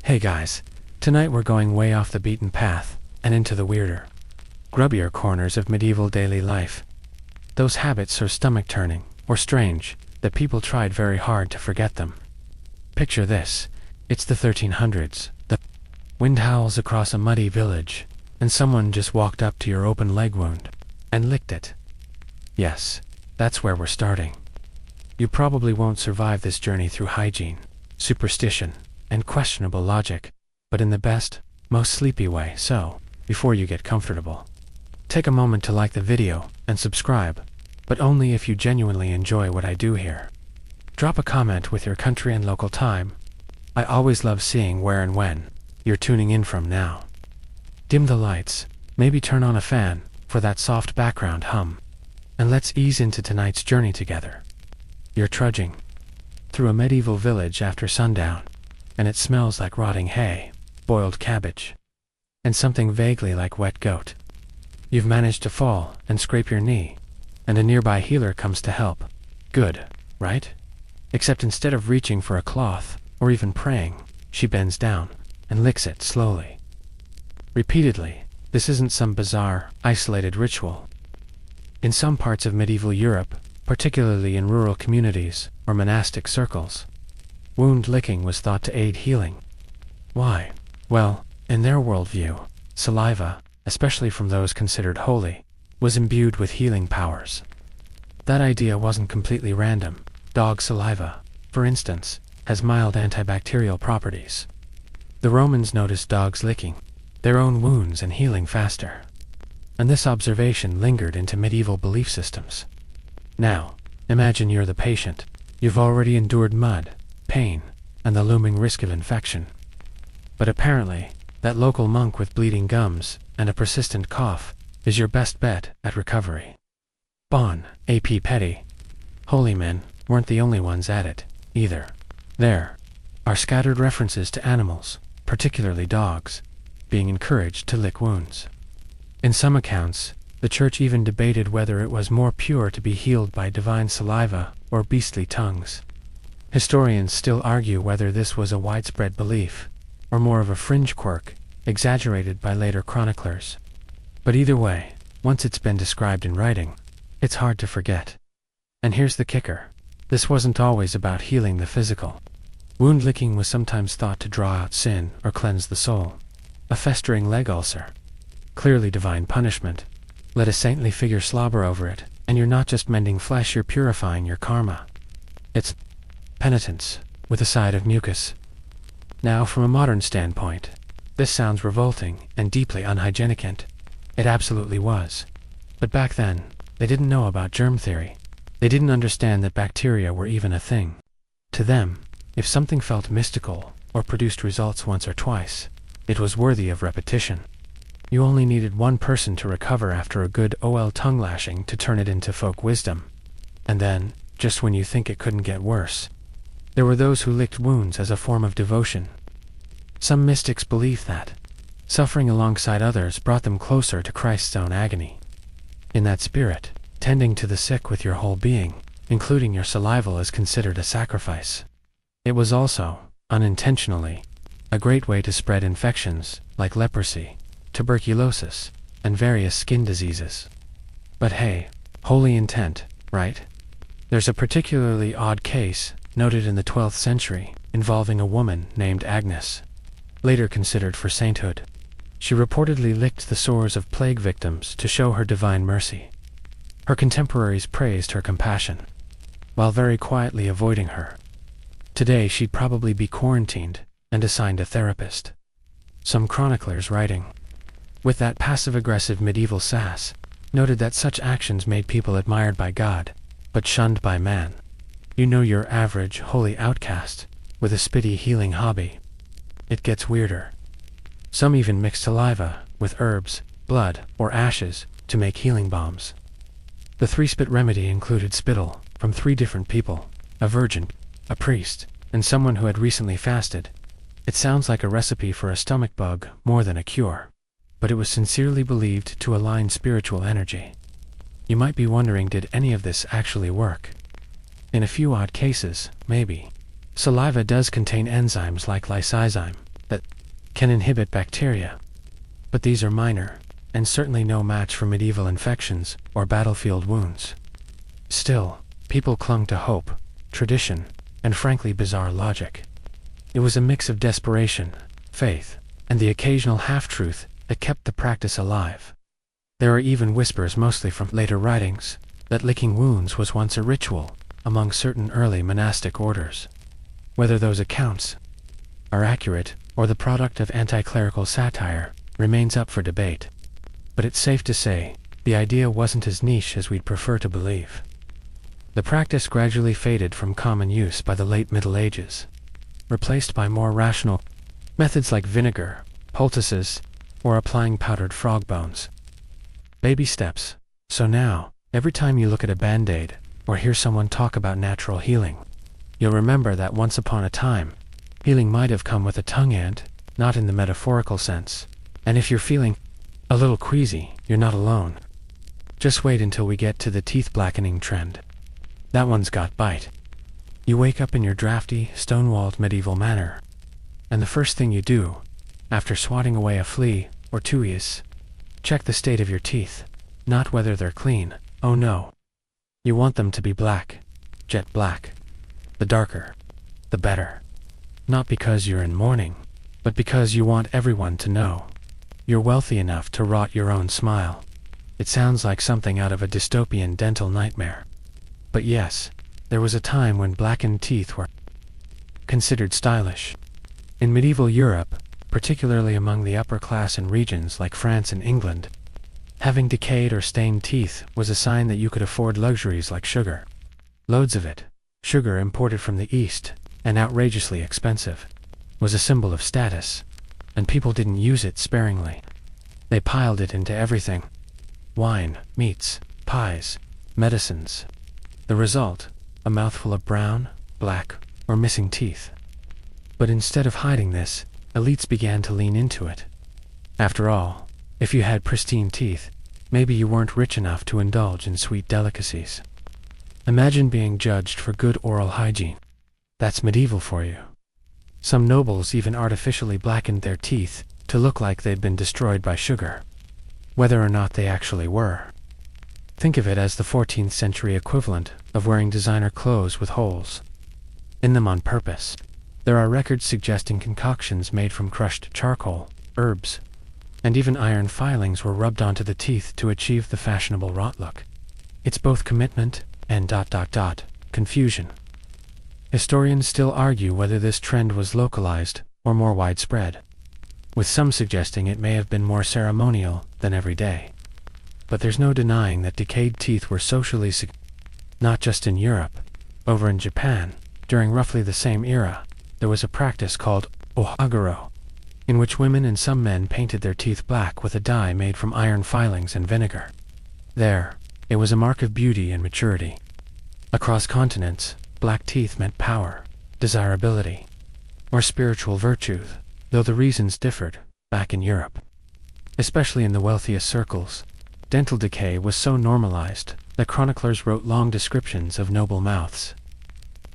Hey guys, tonight we're going way off the beaten path and into the weirder, grubbier corners of medieval daily life. Those habits so stomach-turning or strange that people tried very hard to forget them. Picture this. It's the 1300s. The wind howls across a muddy village, and someone just walked up to your open leg wound and licked it. Yes, that's where we're starting. You probably won't survive this journey through hygiene, superstition, and questionable logic, but in the best, most sleepy way. So, before you get comfortable, take a moment to like the video and subscribe, but only if you genuinely enjoy what I do here. Drop a comment with your country and local time. I always love seeing where and when you're tuning in from now. Dim the lights, maybe turn on a fan for that soft background hum, and let's ease into tonight's journey together. You're trudging through a medieval village after sundown, and it smells like rotting hay, boiled cabbage, and something vaguely like wet goat. You've managed to fall and scrape your knee, and a nearby healer comes to help. Good, right? Except instead of reaching for a cloth, or even praying, she bends down and licks it slowly. Repeatedly. This isn't some bizarre, isolated ritual. In some parts of medieval Europe, particularly in rural communities or monastic circles, wound licking was thought to aid healing. Why? Well, in their worldview, saliva, especially from those considered holy, was imbued with healing powers. That idea wasn't completely random. Dog saliva, for instance, has mild antibacterial properties. The Romans noticed dogs licking their own wounds and healing faster, and this observation lingered into medieval belief systems. Now, imagine you're the patient. You've already endured mud, pain, and the looming risk of infection. But apparently, that local monk with bleeding gums and a persistent cough is your best bet at recovery. Bon appétit. Holy men weren't the only ones at it, either. There are scattered references to animals, particularly dogs, being encouraged to lick wounds. In some accounts, the church even debated whether it was more pure to be healed by divine saliva or beastly tongues. Historians still argue whether this was a widespread belief, or more of a fringe quirk, exaggerated by later chroniclers. But either way, once it's been described in writing, it's hard to forget. And here's the kicker. This wasn't always about healing the physical. Wound licking was sometimes thought to draw out sin or cleanse the soul. A festering leg ulcer. Clearly divine punishment. Let a saintly figure slobber over it, and you're not just mending flesh, you're purifying your karma. It's penitence, with a side of mucus. Now, from a modern standpoint, this sounds revolting and deeply unhygienic, and it absolutely was. But back then, they didn't know about germ theory. They didn't understand that bacteria were even a thing. To them, if something felt mystical or produced results once or twice, it was worthy of repetition. You only needed one person to recover after a good tongue lashing to turn it into folk wisdom. And then, just when you think it couldn't get worse, there were those who licked wounds as a form of devotion. Some mystics believed that suffering alongside others brought them closer to Christ's own agony. In that spirit, tending to the sick with your whole being, including your saliva, is considered a sacrifice. It was also, unintentionally, a great way to spread infections like leprosy, tuberculosis, and various skin diseases. But hey, holy intent, right? There's a particularly odd case, noted in the 12th century, involving a woman named Agnes, later considered for sainthood. She reportedly licked the sores of plague victims to show her divine mercy. Her contemporaries praised her compassion, while very quietly avoiding her. Today she'd probably be quarantined and assigned a therapist. Some chroniclers writing with that passive-aggressive medieval sass noted that such actions made people admired by God, but shunned by man. You know, your average holy outcast with a spitty healing hobby. It gets weirder. Some even mix saliva with herbs, blood, or ashes to make healing balms. The three-spit remedy included spittle from 3 different people: a virgin, a priest, and someone who had recently fasted. It sounds like a recipe for a stomach bug more than a cure, but it was sincerely believed to align spiritual energy. You might be wondering, did any of this actually work? In a few odd cases, maybe. Saliva does contain enzymes like lysozyme that can inhibit bacteria. But these are minor, and certainly no match for medieval infections or battlefield wounds. Still, people clung to hope, tradition, and frankly bizarre logic. It was a mix of desperation, faith, and the occasional half-truth that kept the practice alive. There are even whispers, mostly from later writings, that licking wounds was once a ritual among certain early monastic orders. Whether those accounts are accurate or the product of anti-clerical satire remains up for debate. But it's safe to say, the idea wasn't as niche as we'd prefer to believe. The practice gradually faded from common use by the late Middle Ages, replaced by more rational methods like vinegar, poultices, or applying powdered frog bones. Baby steps. So now, every time you look at a band-aid or hear someone talk about natural healing, you'll remember that once upon a time, healing might have come with a tongue and, not in the metaphorical sense. And if you're feeling a little queasy, you're not alone. Just wait until we get to the teeth blackening trend. That one's got bite. You wake up in your drafty, stone-walled medieval manor, and the first thing you do, after swatting away a flea or two, is check the state of your teeth, not whether they're clean. Oh no. You want them to be black, jet black. The darker, the better. Not because you're in mourning, but because you want everyone to know you're wealthy enough to rot your own smile. It sounds like something out of a dystopian dental nightmare. But yes, there was a time when blackened teeth were considered stylish. In medieval Europe, particularly among the upper class in regions like France and England, having decayed or stained teeth was a sign that you could afford luxuries like sugar. Loads of it, sugar imported from the East, and outrageously expensive, was a symbol of status, and people didn't use it sparingly. They piled it into everything: wine, meats, pies, medicines. The result, a mouthful of brown, black, or missing teeth. But instead of hiding this, elites began to lean into it. After all, if you had pristine teeth, maybe you weren't rich enough to indulge in sweet delicacies. Imagine being judged for good oral hygiene. That's medieval for you. Some nobles even artificially blackened their teeth to look like they'd been destroyed by sugar, whether or not they actually were. Think of it as the 14th century equivalent of wearing designer clothes with holes in them on purpose. There are records suggesting concoctions made from crushed charcoal, herbs, and even iron filings were rubbed onto the teeth to achieve the fashionable rot look. It's both commitment and confusion. Historians still argue whether this trend was localized or more widespread, with some suggesting it may have been more ceremonial than everyday. But there's no denying that decayed teeth were socially not just in Europe. Over in Japan, during roughly the same era, there was a practice called ohaguro, in which women and some men painted their teeth black with a dye made from iron filings and vinegar. There, it was a mark of beauty and maturity. Across continents, black teeth meant power, desirability, or spiritual virtue, though the reasons differed. Back in Europe, especially in the wealthiest circles, dental decay was so normalized that chroniclers wrote long descriptions of noble mouths.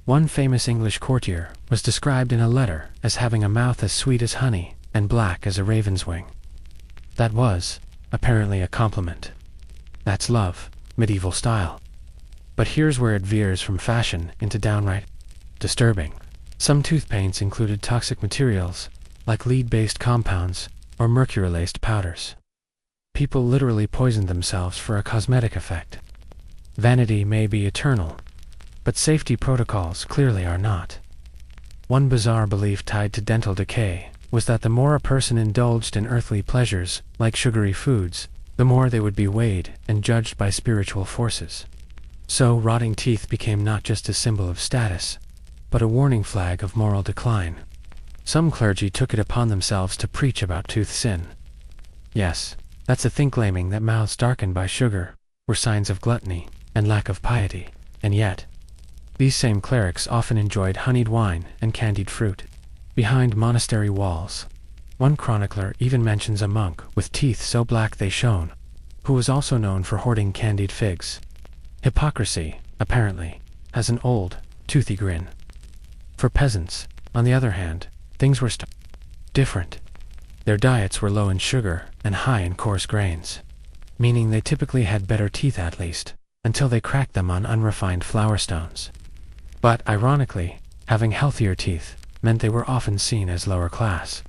One famous English courtier was described in a letter as having a mouth as sweet as honey and black as a raven's wing. That was, apparently, a compliment. That's love, medieval style. But here's where it veers from fashion into downright disturbing. Some tooth paints included toxic materials, like lead-based compounds or mercury-laced powders. People literally poisoned themselves for a cosmetic effect. Vanity may be eternal, but safety protocols clearly are not. One bizarre belief tied to dental decay was that the more a person indulged in earthly pleasures, like sugary foods, the more they would be weighed and judged by spiritual forces. So rotting teeth became not just a symbol of status, but a warning flag of moral decline. Some clergy took it upon themselves to preach about tooth sin. Yes, that's a thing, claiming that mouths darkened by sugar were signs of gluttony and lack of piety, and yet these same clerics often enjoyed honeyed wine and candied fruit behind monastery walls. One chronicler even mentions a monk with teeth so black they shone, who was also known for hoarding candied figs. Hypocrisy, apparently, has an old, toothy grin. For peasants, on the other hand, things were different. Their diets were low in sugar and high in coarse grains, meaning they typically had better teeth at least, until they cracked them on unrefined flour stones. But, ironically, having healthier teeth meant they were often seen as lower class.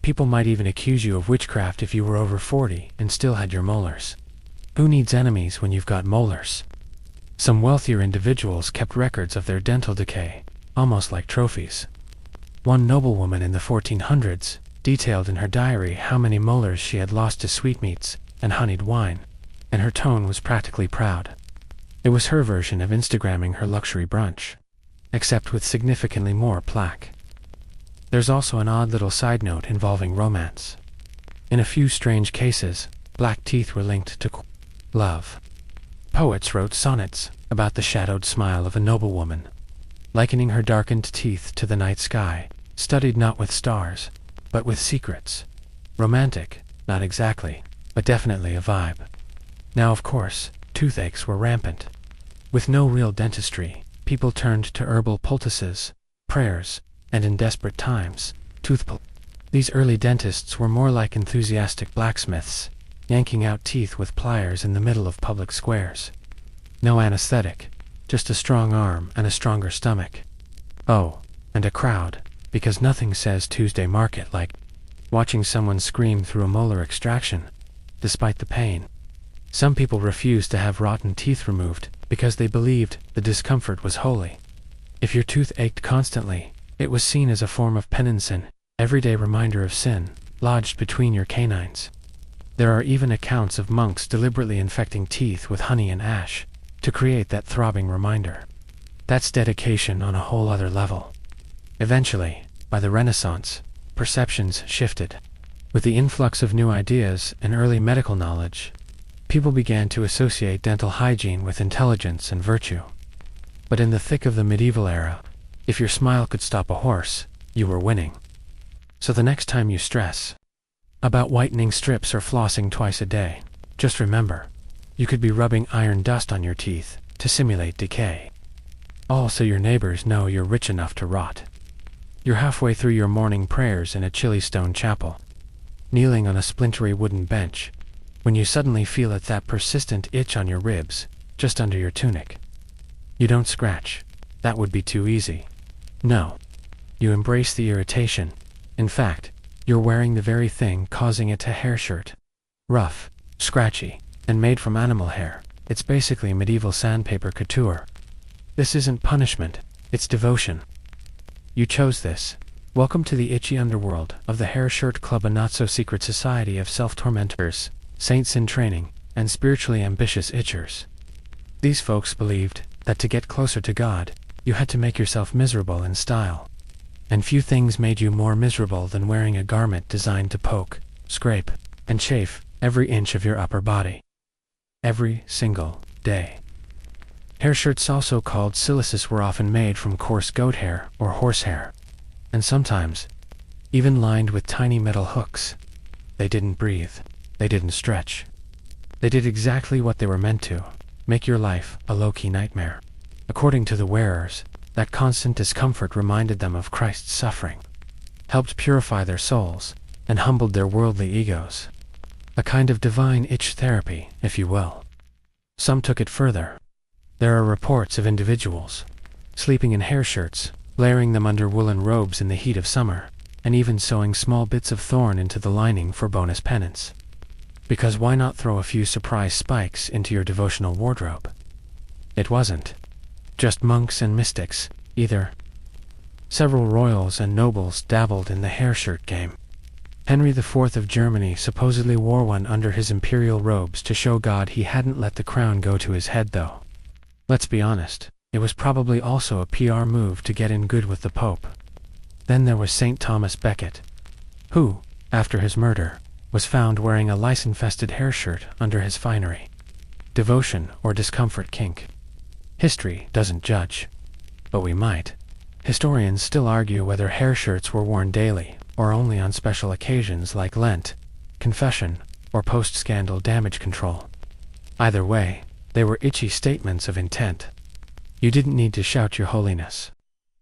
People might even accuse you of witchcraft if you were over 40 and still had your molars. Who needs enemies when you've got molars? Some wealthier individuals kept records of their dental decay, almost like trophies. One noblewoman in the 1400s detailed in her diary how many molars she had lost to sweetmeats and honeyed wine, and her tone was practically proud. It was her version of Instagramming her luxury brunch, except with significantly more plaque. There's also an odd little side note involving romance. In a few strange cases, black teeth were linked to love. Poets wrote sonnets about the shadowed smile of a noblewoman, likening her darkened teeth to the night sky, studied not with stars, but with secrets. Romantic, not exactly, but definitely a vibe. Now, of course, toothaches were rampant. With no real dentistry, people turned to herbal poultices, prayers, and in desperate times, These early dentists were more like enthusiastic blacksmiths, yanking out teeth with pliers in the middle of public squares. No anesthetic, just a strong arm and a stronger stomach. Oh, and a crowd, because nothing says Tuesday market like watching someone scream through a molar extraction, despite the pain. Some people refused to have rotten teeth removed because they believed the discomfort was holy. If your tooth ached constantly, it was seen as a form of penance, an everyday reminder of sin, lodged between your canines. There are even accounts of monks deliberately infecting teeth with honey and ash to create that throbbing reminder. That's dedication on a whole other level. Eventually, by the Renaissance, perceptions shifted. With the influx of new ideas and early medical knowledge, people began to associate dental hygiene with intelligence and virtue. But in the thick of the medieval era, if your smile could stop a horse, you were winning. So the next time you stress about whitening strips or flossing twice a day, just remember, you could be rubbing iron dust on your teeth to simulate decay. All so your neighbors know you're rich enough to rot. You're halfway through your morning prayers in a chilly stone chapel, kneeling on a splintery wooden bench, when you suddenly feel that persistent itch on your ribs, just under your tunic. You don't scratch. That would be too easy. No. You embrace the irritation. In fact, you're wearing the very thing causing it, a hair shirt. Rough, scratchy, and made from animal hair. It's basically medieval sandpaper couture. This isn't punishment, it's devotion. You chose this. Welcome to the itchy underworld of the Hair Shirt Club, a not-so-secret society of self-tormentors, saints in training, and spiritually ambitious itchers. These folks believed that to get closer to God, you had to make yourself miserable in style. And few things made you more miserable than wearing a garment designed to poke, scrape, and chafe every inch of your upper body. Every single day. Hair shirts, also called silices, were often made from coarse goat hair or horsehair, and sometimes even lined with tiny metal hooks. They didn't breathe. They didn't stretch. They did exactly what they were meant to: make your life a low-key nightmare. According to the wearers, that constant discomfort reminded them of Christ's suffering, helped purify their souls, and humbled their worldly egos. A kind of divine itch therapy, if you will. Some took it further. There are reports of individuals sleeping in hair shirts, layering them under woolen robes in the heat of summer, and even sewing small bits of thorn into the lining for bonus penance. Because why not throw a few surprise spikes into your devotional wardrobe? It wasn't just monks and mystics, either. Several royals and nobles dabbled in the hair shirt game. Henry IV of Germany supposedly wore one under his imperial robes to show God he hadn't let the crown go to his head, though. Let's be honest, it was probably also a PR move to get in good with the Pope. Then there was St. Thomas Becket, who, after his murder, was found wearing a lice-infested hair shirt under his finery. Devotion or discomfort kink. History doesn't judge. But we might. Historians still argue whether hair shirts were worn daily, or only on special occasions like Lent, confession, or post-scandal damage control. Either way, they were itchy statements of intent. You didn't need to shout your holiness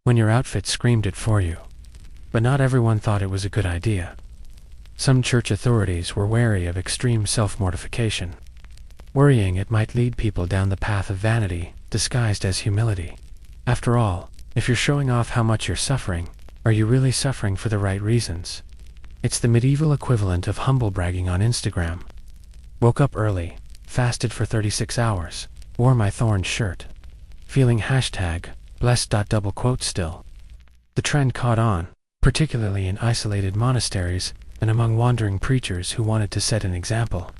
when your outfit screamed it for you. But not everyone thought it was a good idea. Some church authorities were wary of extreme self-mortification, worrying it might lead people down the path of vanity, disguised as humility. After all, if you're showing off how much you're suffering, are you really suffering for the right reasons? It's the medieval equivalent of humble bragging on Instagram. Woke up early, fasted for 36 hours, wore my thorn shirt. Feeling #blessed. Still. The trend caught on, particularly in isolated monasteries and among wandering preachers who wanted to set an example.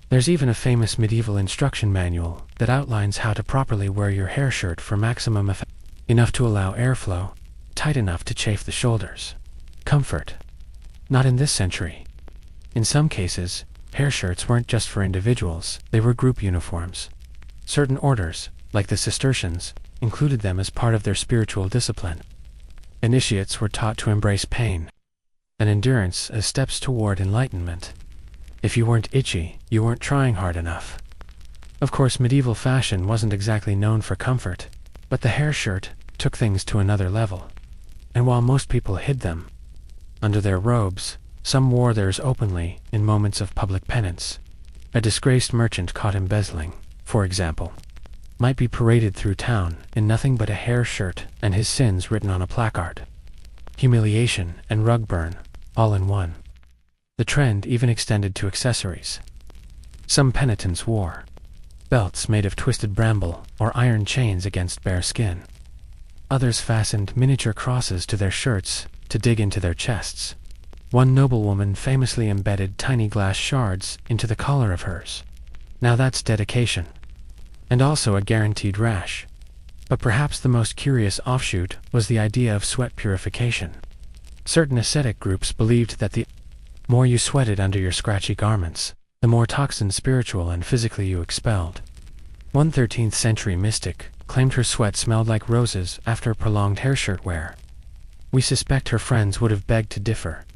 There's even a famous medieval instruction manual that outlines how to properly wear your hair shirt for maximum effect. Enough to allow airflow, tight enough to chafe the shoulders. Comfort. Not in this century. In some cases, hair shirts weren't just for individuals, they were group uniforms. Certain orders, like the Cistercians, included them as part of their spiritual discipline. Initiates were taught to embrace pain and endurance as steps toward enlightenment. If you weren't itchy, you weren't trying hard enough. Of course, medieval fashion wasn't exactly known for comfort, but the hair shirt took things to another level. And while most people hid them under their robes, some wore theirs openly in moments of public penance. A disgraced merchant caught embezzling, for example, might be paraded through town in nothing but a hair shirt and his sins written on a placard. Humiliation and rug burn, all in one. The trend even extended to accessories. Some penitents wore belts made of twisted bramble or iron chains against bare skin. Others fastened miniature crosses to their shirts to dig into their chests. One noblewoman famously embedded tiny glass shards into the collar of hers. Now that's dedication. And also a guaranteed rash. But perhaps the most curious offshoot was the idea of sweat purification. Certain ascetic groups believed that the more you sweated under your scratchy garments, the more toxins spiritual and physically you expelled. One 13th century mystic claimed her sweat smelled like roses after prolonged hair shirt wear. We suspect her friends would have begged to differ.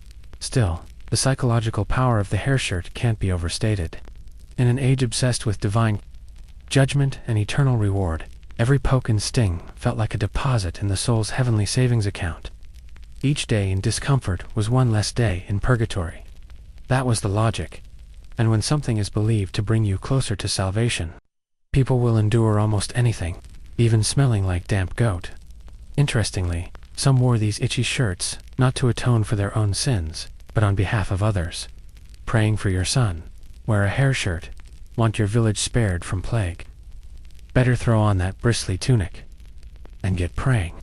Still, the psychological power of the hair shirt can't be overstated. In an age obsessed with divine judgment and eternal reward, every poke and sting felt like a deposit in the soul's heavenly savings account. Each day in discomfort was one less day in purgatory. That was the logic. And when something is believed to bring you closer to salvation, people will endure almost anything, even smelling like damp goat. Interestingly, some wore these itchy shirts not to atone for their own sins, but on behalf of others. Praying for your son. Wear a hair shirt. Want your village spared from plague. Better throw on that bristly tunic and get praying.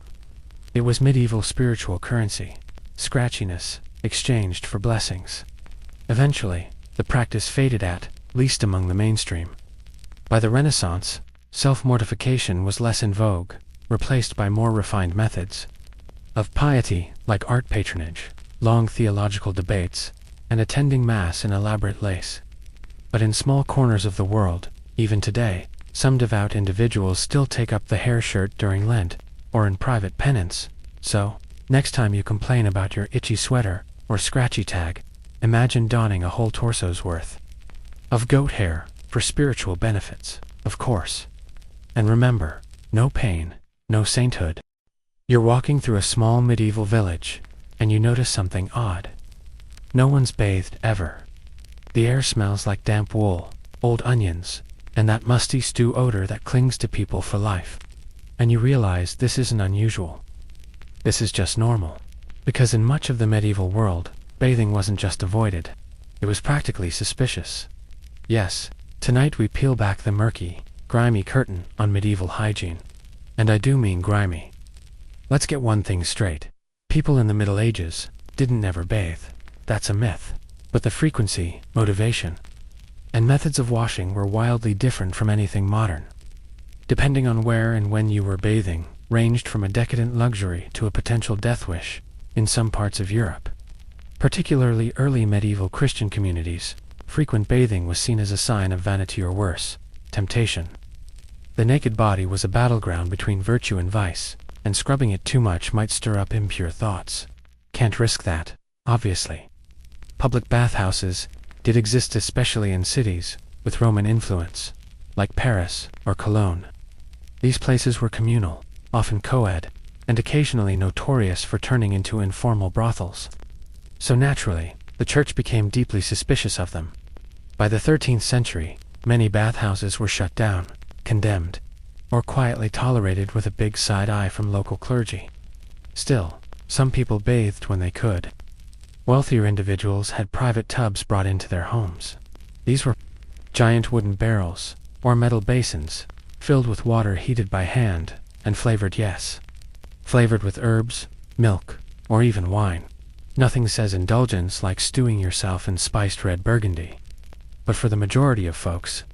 It was medieval spiritual currency, scratchiness exchanged for blessings. Eventually, the practice faded at least among the mainstream. By the Renaissance, self-mortification was less in vogue, replaced by more refined methods of piety like art patronage, long theological debates, and attending Mass in elaborate lace. But in small corners of the world, even today, some devout individuals still take up the hair shirt during Lent, or in private penance. So, next time you complain about your itchy sweater or scratchy tag, imagine donning a whole torso's worth of goat hair for spiritual benefits, of course. And remember, no pain, no sainthood. You're walking through a small medieval village, and you notice something odd. No one's bathed ever. The air smells like damp wool, old onions, and that musty stew odor that clings to people for life. And you realize this isn't unusual. This is just normal. Because in much of the medieval world, bathing wasn't just avoided. It was practically suspicious. Yes, tonight we peel back the murky, grimy curtain on medieval hygiene. And I do mean grimy. Let's get one thing straight. People in the Middle Ages didn't never bathe. That's a myth. But the frequency, motivation, and methods of washing were wildly different from anything modern. Depending on where and when you were bathing, ranged from a decadent luxury to a potential death wish in some parts of Europe. Particularly early medieval Christian communities, frequent bathing was seen as a sign of vanity or worse, temptation. The naked body was a battleground between virtue and vice, and scrubbing it too much might stir up impure thoughts. Can't risk that, obviously. Public bathhouses did exist, especially in cities with Roman influence, like Paris or Cologne. These places were communal, often co-ed, and occasionally notorious for turning into informal brothels. So naturally, The church became deeply suspicious of them. By the 13th century, many bathhouses were shut down, condemned, or quietly tolerated with a big side eye from local clergy. Still, some people bathed when they could. Wealthier individuals had private tubs brought into their homes. These were giant wooden barrels, or metal basins, filled with water heated by hand, and flavored with herbs, milk, or even wine. Nothing says indulgence like stewing yourself in spiced red burgundy. But for the majority of folks,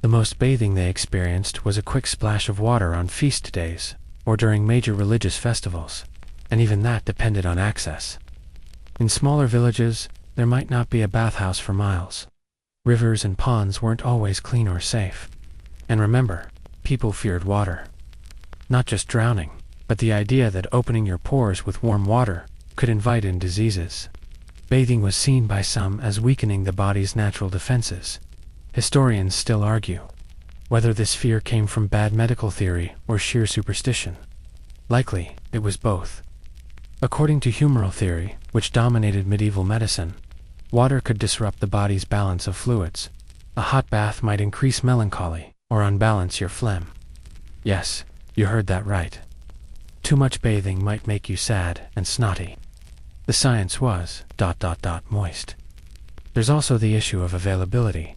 the most bathing they experienced was a quick splash of water on feast days, or during major religious festivals, and even that depended on access. In smaller villages, there might not be a bathhouse for miles. Rivers and ponds weren't always clean or safe. And remember, people feared water. Not just drowning, but the idea that opening your pores with warm water could invite in diseases. Bathing was seen by some as weakening the body's natural defenses. Historians still argue whether this fear came from bad medical theory or sheer superstition. Likely, it was both. According to humoral theory, which dominated medieval medicine, water could disrupt the body's balance of fluids. A hot bath might increase melancholy or unbalance your phlegm. Yes, you heard that right. Too much bathing might make you sad and snotty. The science was ... moist. There's also the issue of availability.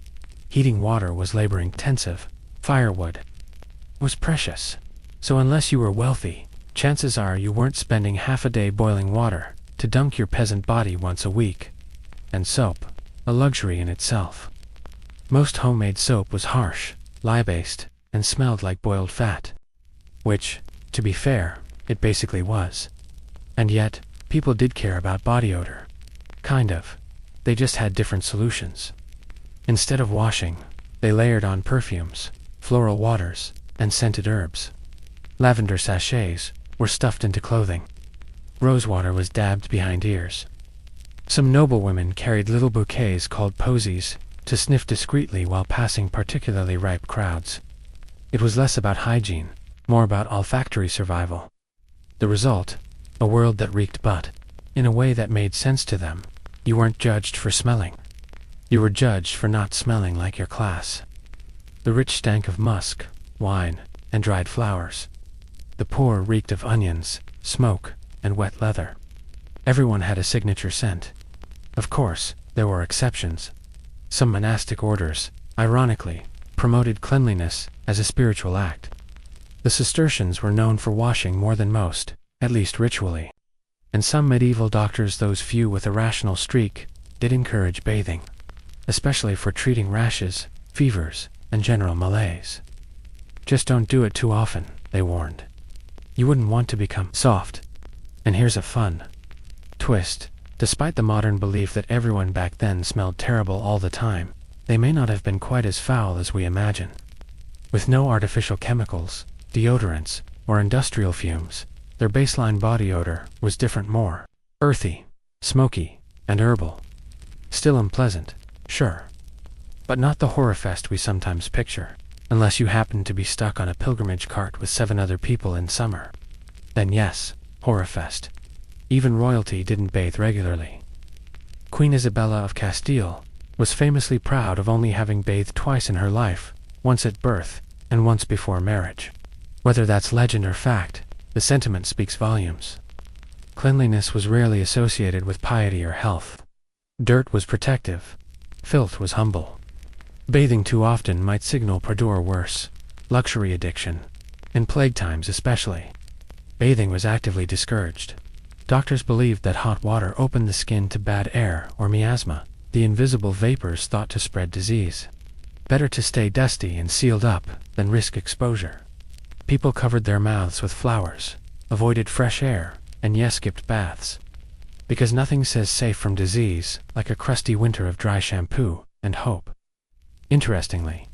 Heating water was labor-intensive. Firewood was precious. So unless you were wealthy, chances are you weren't spending half a day boiling water to dunk your peasant body once a week. And soap, a luxury in itself. Most homemade soap was harsh, lye-based, and smelled like boiled fat. Which, to be fair, it basically was. And yet, people did care about body odor. Kind of. They just had different solutions. Instead of washing, they layered on perfumes, floral waters, and scented herbs. Lavender sachets were stuffed into clothing. Rosewater was dabbed behind ears. Some noblewomen carried little bouquets called posies to sniff discreetly while passing particularly ripe crowds. It was less about hygiene, more about olfactory survival. The result, a world that reeked, but in a way that made sense to them. You weren't judged for smelling. You were judged for not smelling like your class. The rich stank of musk, wine, and dried flowers. The poor reeked of onions, smoke, and wet leather. Everyone had a signature scent. Of course, there were exceptions. Some monastic orders, ironically, promoted cleanliness as a spiritual act. The Cistercians were known for washing more than most, at least ritually. And some medieval doctors, those few with a rational streak, did encourage bathing, especially for treating rashes, fevers, and general malaise. Just don't do it too often, they warned. You wouldn't want to become soft. And here's a fun twist. Despite the modern belief that everyone back then smelled terrible all the time, they may not have been quite as foul as we imagine. With no artificial chemicals, deodorants, or industrial fumes, their baseline body odor was different, more earthy, smoky, and herbal. Still unpleasant, sure. But not the horrorfest we sometimes picture, unless you happen to be stuck on a pilgrimage cart with 7 other people in summer. Then yes, horrorfest. Even royalty didn't bathe regularly. Queen Isabella of Castile was famously proud of only having bathed twice in her life, once at birth, and once before marriage. Whether that's legend or fact, the sentiment speaks volumes. Cleanliness was rarely associated with piety or health. Dirt was protective. Filth was humble. Bathing too often might signal pudor, worse, luxury addiction. In plague times especially, bathing was actively discouraged. Doctors believed that hot water opened the skin to bad air or miasma, the invisible vapors thought to spread disease. Better to stay dusty and sealed up than risk exposure. People covered their mouths with flowers, avoided fresh air, and skipped baths. Because nothing says safe from disease like a crusty winter of dry shampoo and hope. Interestingly,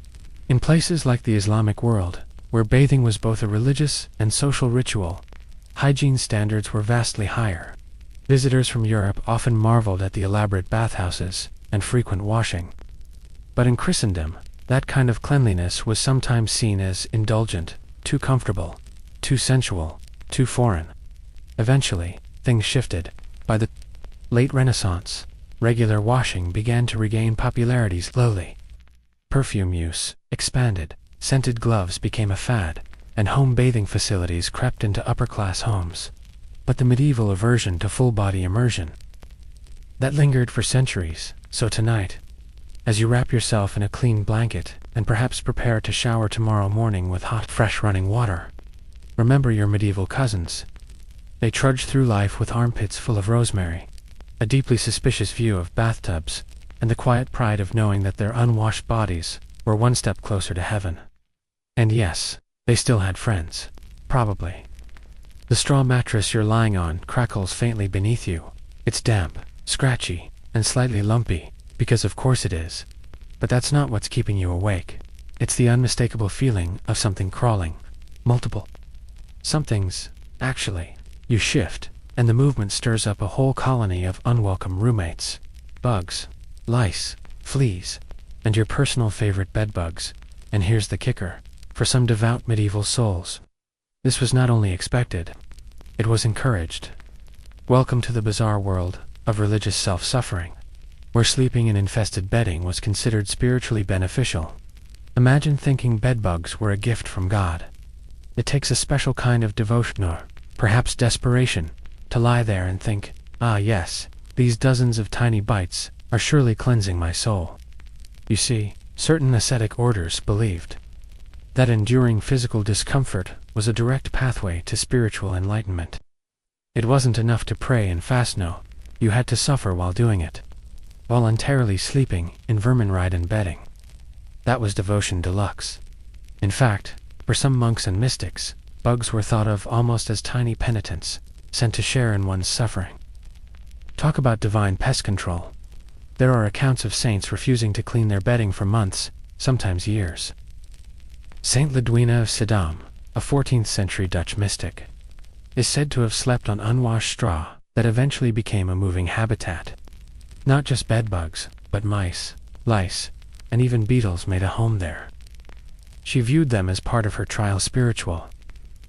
in places like the Islamic world, where bathing was both a religious and social ritual, hygiene standards were vastly higher. Visitors from Europe often marveled at the elaborate bathhouses and frequent washing. But in Christendom, that kind of cleanliness was sometimes seen as indulgent, too comfortable, too sensual, too foreign. Eventually, things shifted. By the late Renaissance, Regular washing began to regain popularity slowly. Perfume use expanded, scented gloves became a fad, and home bathing facilities crept into upper-class homes. But the medieval aversion to full-body immersion, that lingered for centuries. So tonight, as you wrap yourself in a clean blanket and perhaps prepare to shower tomorrow morning with hot, fresh running water, remember your medieval cousins. They trudged through life with armpits full of rosemary, a deeply suspicious view of bathtubs, and the quiet pride of knowing that their unwashed bodies were one step closer to heaven. And yes, they still had friends. Probably. The straw mattress you're lying on crackles faintly beneath you. It's damp, scratchy, and slightly lumpy, because of course it is. But that's not what's keeping you awake. It's the unmistakable feeling of something crawling. Multiple somethings, actually. You shift, and the movement stirs up a whole colony of unwelcome roommates. Bugs, lice, fleas, and your personal favorite bedbugs. And here's the kicker. For some devout medieval souls, this was not only expected, it was encouraged. Welcome to the bizarre world of religious self-suffering, where sleeping in infested bedding was considered spiritually beneficial. Imagine thinking bedbugs were a gift from God. It takes a special kind of devotion, or perhaps desperation, to lie there and think, ah yes, these dozens of tiny bites are surely cleansing my soul. You see, certain ascetic orders believed that enduring physical discomfort was a direct pathway to spiritual enlightenment. It wasn't enough to pray and fast, no, you had to suffer while doing it. Voluntarily sleeping in vermin-ridden bedding. That was devotion deluxe. In fact, for some monks and mystics, bugs were thought of almost as tiny penitents, sent to share in one's suffering. Talk about divine pest control. There are accounts of saints refusing to clean their bedding for months, sometimes years. Saint Ludwina of Sedam, a 14th century Dutch mystic, is said to have slept on unwashed straw that eventually became a moving habitat. Not just bedbugs, but mice, lice, and even beetles made a home there. She viewed them as part of her trial spiritual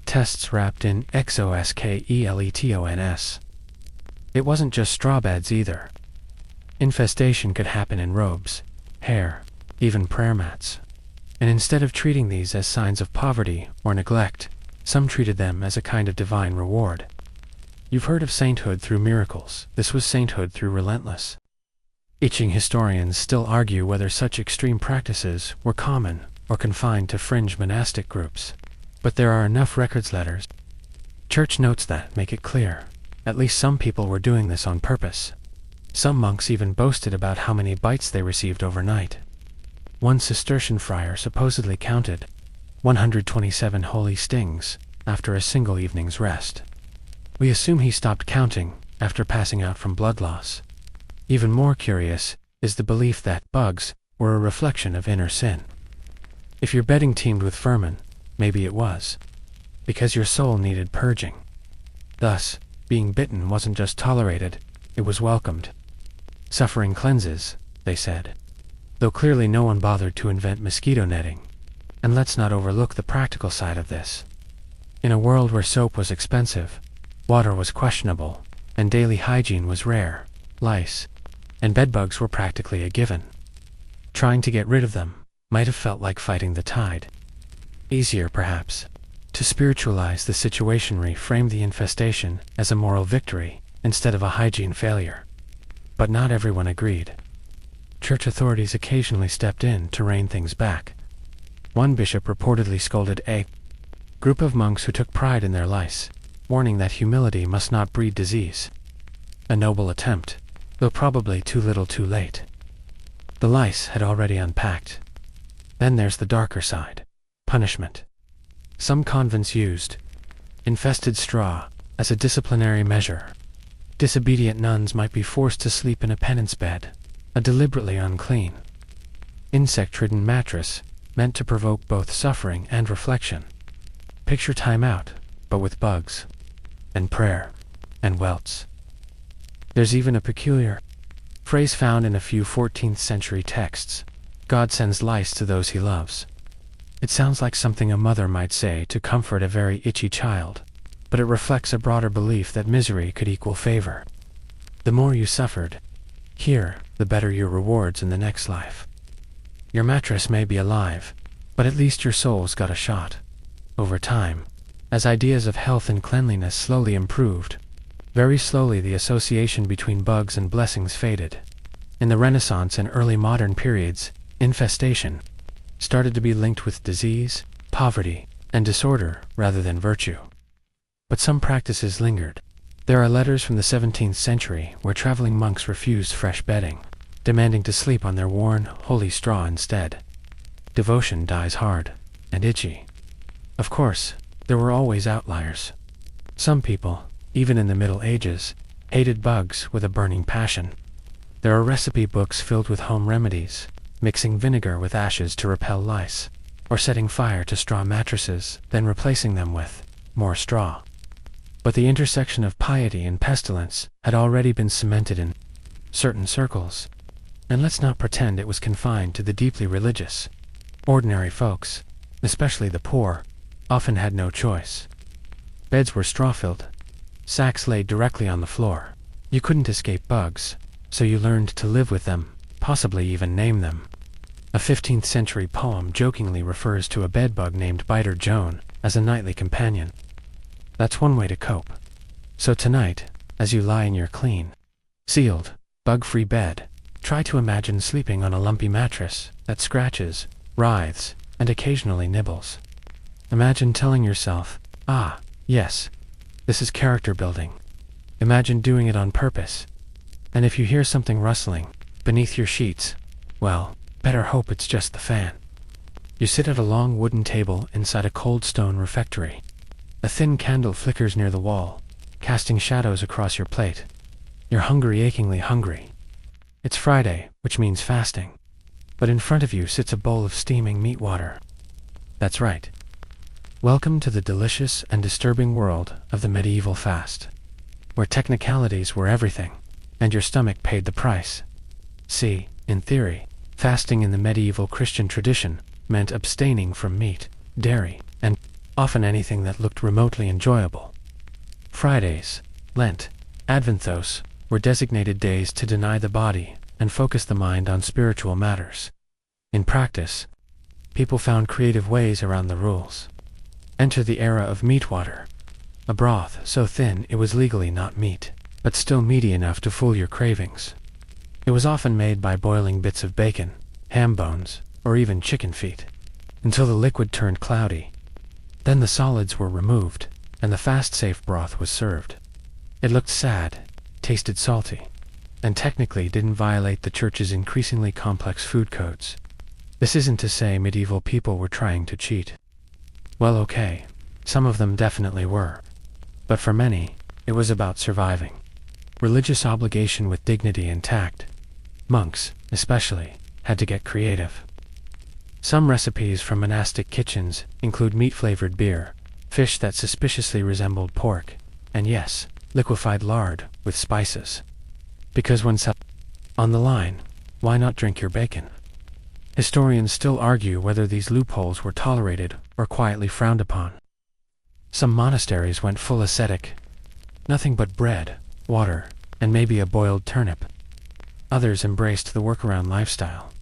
tests wrapped in exoskeleton. It wasn't just straw beds either. Infestation could happen in robes, hair, even prayer mats. And instead of treating these as signs of poverty or neglect, some treated them as a kind of divine reward. You've heard of sainthood through miracles. This was sainthood through relentless. Itching historians still argue whether such extreme practices were common or confined to fringe monastic groups. But there are enough records letters, church notes that make it clear. At least some people were doing this on purpose. Some monks even boasted about how many bites they received overnight. One Cistercian friar supposedly counted 127 holy stings after a single evening's rest. We assume he stopped counting after passing out from blood loss. Even more curious is the belief that bugs were a reflection of inner sin. If your bedding teemed with vermin, maybe it was because your soul needed purging. Thus, being bitten wasn't just tolerated, it was welcomed. Suffering cleanses, they said. Though clearly no one bothered to invent mosquito netting. And let's not overlook the practical side of this. In a world where soap was expensive, water was questionable, and daily hygiene was rare, lice and bedbugs were practically a given. Trying to get rid of them might have felt like fighting the tide. Easier, perhaps, to spiritualize the situation, reframe the infestation as a moral victory instead of a hygiene failure. But not everyone agreed. Church authorities occasionally stepped in to rein things back. One bishop reportedly scolded a group of monks who took pride in their lice, warning that humility must not breed disease. A noble attempt, though probably too little too late. The lice had already unpacked. Then there's the darker side. Punishment. Some convents used infested straw as a disciplinary measure. Disobedient nuns might be forced to sleep in a penance bed, a deliberately unclean, insect-ridden mattress meant to provoke both suffering and reflection. Picture time out, but with bugs, and prayer, and welts. There's even a peculiar phrase found in a few 14th century texts. God sends lice to those he loves. It sounds like something a mother might say to comfort a very itchy child, but it reflects a broader belief that misery could equal favor. The more you suffered, Here, the better your rewards in the next life. Your mattress may be alive, but at least your soul's got a shot. Over time, as ideas of health and cleanliness slowly improved, very slowly the association between bugs and blessings faded. In the Renaissance and early modern periods, infestation started to be linked with disease, poverty, and disorder rather than virtue. But some practices lingered. There are letters from the 17th century where traveling monks refused fresh bedding, demanding to sleep on their worn, holy straw instead. Devotion dies hard and itchy. Of course, there were always outliers. Some people, even in the Middle Ages, hated bugs with a burning passion. There are recipe books filled with home remedies, mixing vinegar with ashes to repel lice, or setting fire to straw mattresses, then replacing them with more straw. But the intersection of piety and pestilence had already been cemented in certain circles, and let's not pretend it was confined to the deeply religious. Ordinary folks, especially the poor, often had no choice. Beds were straw-filled, sacks laid directly on the floor. You couldn't escape bugs, so you learned to live with them, possibly even name them. A 15th century poem jokingly refers to a bedbug named Biter Joan as a nightly companion. That's one way to cope. So tonight, as you lie in your clean, sealed, bug-free bed, try to imagine sleeping on a lumpy mattress that scratches, writhes, and occasionally nibbles. Imagine telling yourself, "Ah, yes, this is character building." Imagine doing it on purpose. And if you hear something rustling beneath your sheets, well, better hope it's just the fan. You sit at a long wooden table inside a cold stone refectory. A thin candle flickers near the wall, casting shadows across your plate. You're hungry, achingly hungry. It's Friday, which means fasting. But in front of you sits a bowl of steaming meat water. That's right. Welcome to the delicious and disturbing world of the medieval fast, where technicalities were everything, and your stomach paid the price. See, in theory, fasting in the medieval Christian tradition meant abstaining from meat, dairy, and often anything that looked remotely enjoyable. Fridays, Lent, Adventhos, were designated days to deny the body and focus the mind on spiritual matters. In practice, people found creative ways around the rules. Enter the era of meat water, a broth so thin it was legally not meat, but still meaty enough to fool your cravings. It was often made by boiling bits of bacon, ham bones, or even chicken feet, until the liquid turned cloudy. Then the solids were removed, and the fast-safe broth was served. It looked sad, tasted salty, and technically didn't violate the church's increasingly complex food codes. This isn't to say medieval people were trying to cheat. Well, okay, some of them definitely were. But for many, it was about surviving. Religious obligation with dignity and tact. Monks, especially, had to get creative. Some recipes from monastic kitchens include meat-flavored beer, fish that suspiciously resembled pork, and yes, liquefied lard with spices. Because when on the line, why not drink your bacon? Historians still argue whether these loopholes were tolerated or quietly frowned upon. Some monasteries went full ascetic. Nothing but bread, water, and maybe a boiled turnip. Others embraced the workaround lifestyle.